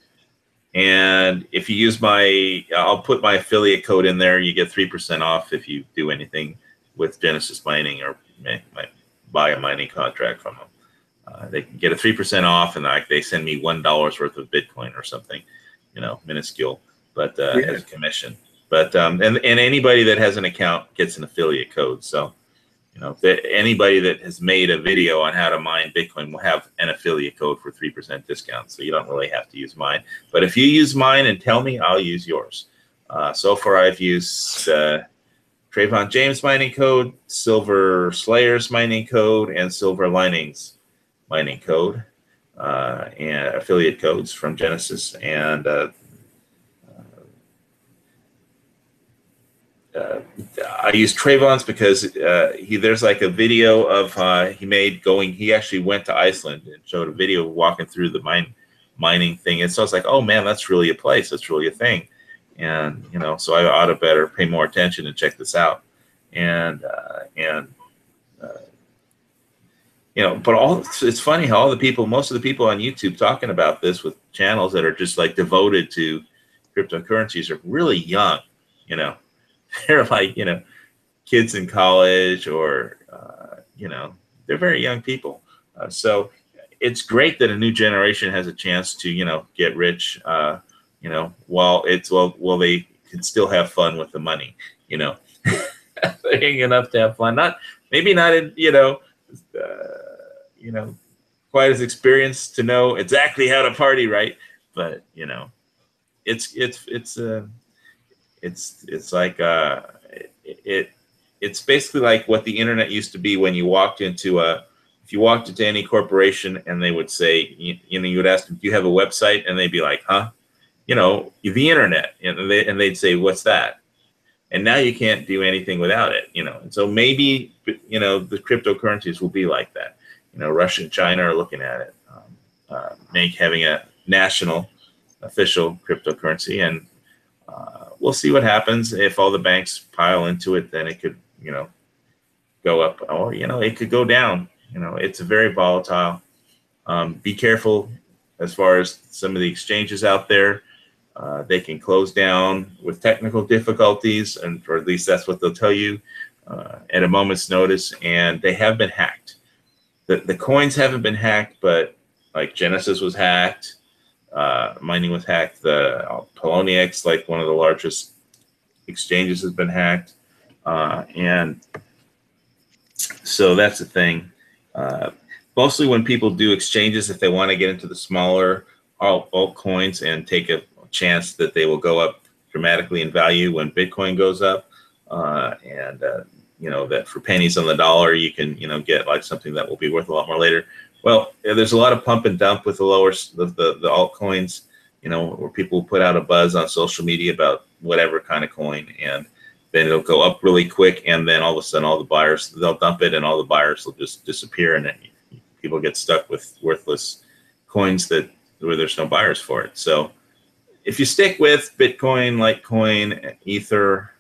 Speaker 2: And if you use I'll put my affiliate code in there. You get 3% off if you do anything with Genesis mining or buy a mining contract from them. They can get a 3% off, and they send me $1 worth of Bitcoin or something, you know, minuscule, but as a commission. But and anybody that has an account gets an affiliate code. So, you know, anybody that has made a video on how to mine Bitcoin will have an affiliate code for 3% discount. So you don't really have to use mine. But if you use mine and tell me, I'll use yours. So far, I've used Trayvon James mining code, Silver Slayers mining code, and Silver Linings mining code, and affiliate codes from Genesis. And I use Trayvon's because there's like a video of he actually went to Iceland and showed a video of walking through the mining thing. And so I was like, oh man, that's really a place. That's really a thing. And, you know, so I ought to better pay more attention and check this out. And you know, but it's funny how most of the people on YouTube talking about this with channels that are just like devoted to cryptocurrencies are really young, you know. They're like, you know, kids in college or, you know, they're very young people. So it's great that a new generation has a chance to, you know, get rich, you know, while they can still have fun with the money, you know. They're young enough to have fun. Maybe not in, you know, quite as experienced to know exactly how to party, right? But, you know, it's like it's basically like what the internet used to be when you walked into if you walked into any corporation and they would say, you know, you would ask them, do you have a website? And they'd be like, huh? You know, the internet. And they'd say, what's that? And now you can't do anything without it, you know. And so maybe, you know, the cryptocurrencies will be like that. You know, Russia and China are looking at it, having a national official cryptocurrency. And we'll see what happens. If all the banks pile into it, then it could, you know, go up, or, you know, it could go down. You know, it's very volatile. Be careful as far as some of the exchanges out there. They can close down with technical difficulties, or at least that's what they'll tell you at a moment's notice. And they have been hacked. The coins haven't been hacked, but like Genesis was hacked. Mining was hacked. The Poloniex, like one of the largest exchanges, has been hacked. And so that's the thing. Mostly when people do exchanges, if they want to get into the smaller altcoins and take a chance that they will go up dramatically in value when Bitcoin goes up, you know, that for pennies on the dollar, you can, you know, get like something that will be worth a lot more later. Well, there's a lot of pump and dump with the altcoins, you know, where people put out a buzz on social media about whatever kind of coin, and then it'll go up really quick, and then all of a sudden all the buyers, they'll dump it, and all the buyers will just disappear, and then people get stuck with worthless coins where there's no buyers for it. So if you stick with Bitcoin, Litecoin, Ether,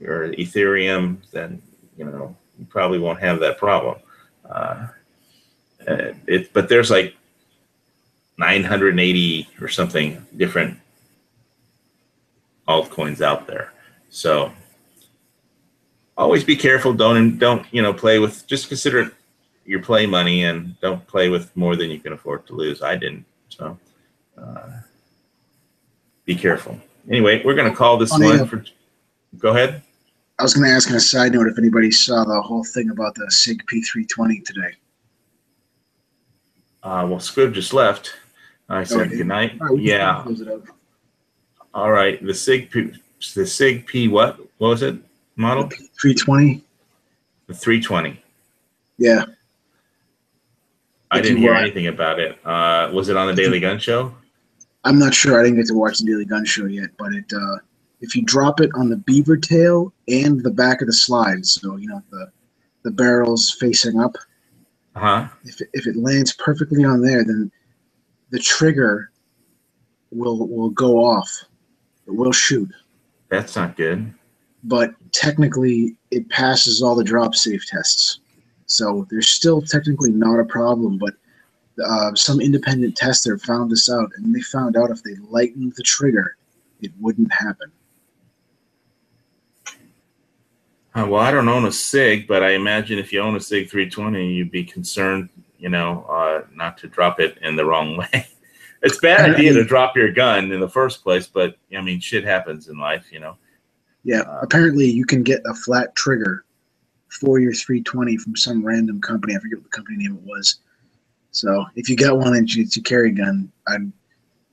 Speaker 2: or Ethereum, then you probably won't have that problem. But there's like 980 or something different altcoins out there. So always be careful. Don't play with. Just consider it your play money, and don't play with more than you can afford to lose. I didn't. So be careful. Anyway, we're going to call this one for. Go ahead.
Speaker 3: I was going to ask on a side note if anybody saw the whole thing about the SIG P320 today.
Speaker 2: Well, Squib just left. I said good night.
Speaker 3: Right,
Speaker 2: yeah. All right. The SIG P what? What was it? Model?
Speaker 3: The P320.
Speaker 2: The 320.
Speaker 3: Yeah.
Speaker 2: I didn't hear anything about it. Was it on the Daily Gun Show?
Speaker 3: I'm not sure. I didn't get to watch the Daily Gun Show yet, but if you drop it on the beaver tail and the back of the slide, so the barrel's facing up. If it lands perfectly on there, then the trigger will go off. It will shoot.
Speaker 2: That's not good.
Speaker 3: But technically, it passes all the drop safe tests. So there's still technically not a problem, but some independent tester found this out, and they found out if they lightened the trigger, it wouldn't happen.
Speaker 2: Well, I don't own a SIG, but I imagine if you own a SIG 320, you'd be concerned, not to drop it in the wrong way. It's a bad idea to drop your gun in the first place, but shit happens in life,
Speaker 3: Yeah, apparently you can get a flat trigger for your 320 from some random company. I forget what the company name it was. So if you got one and you carry a gun, I'd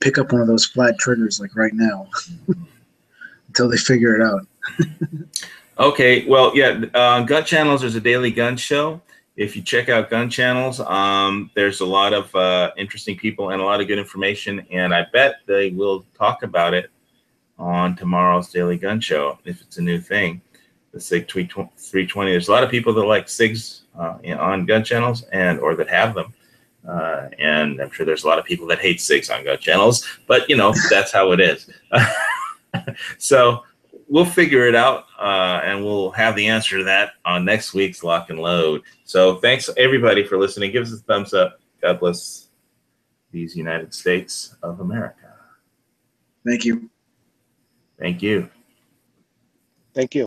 Speaker 3: pick up one of those flat triggers like right now until they figure it out.
Speaker 2: Okay, well, yeah, Gun Channels, there's a Daily Gun Show. If you check out Gun Channels, there's a lot of interesting people and a lot of good information, and I bet they will talk about it on tomorrow's Daily Gun Show if it's a new thing. The SIG 320. There's a lot of people that like SIGs on Gun Channels or that have them. And I'm sure there's a lot of people that hate SIGs on Gun Channels, but that's how it is. So we'll figure it out, and we'll have the answer to that on next week's Lock and Load. So thanks everybody for listening. Give us a thumbs up. God bless these United States of America.
Speaker 3: Thank you.
Speaker 2: Thank you.
Speaker 4: Thank you.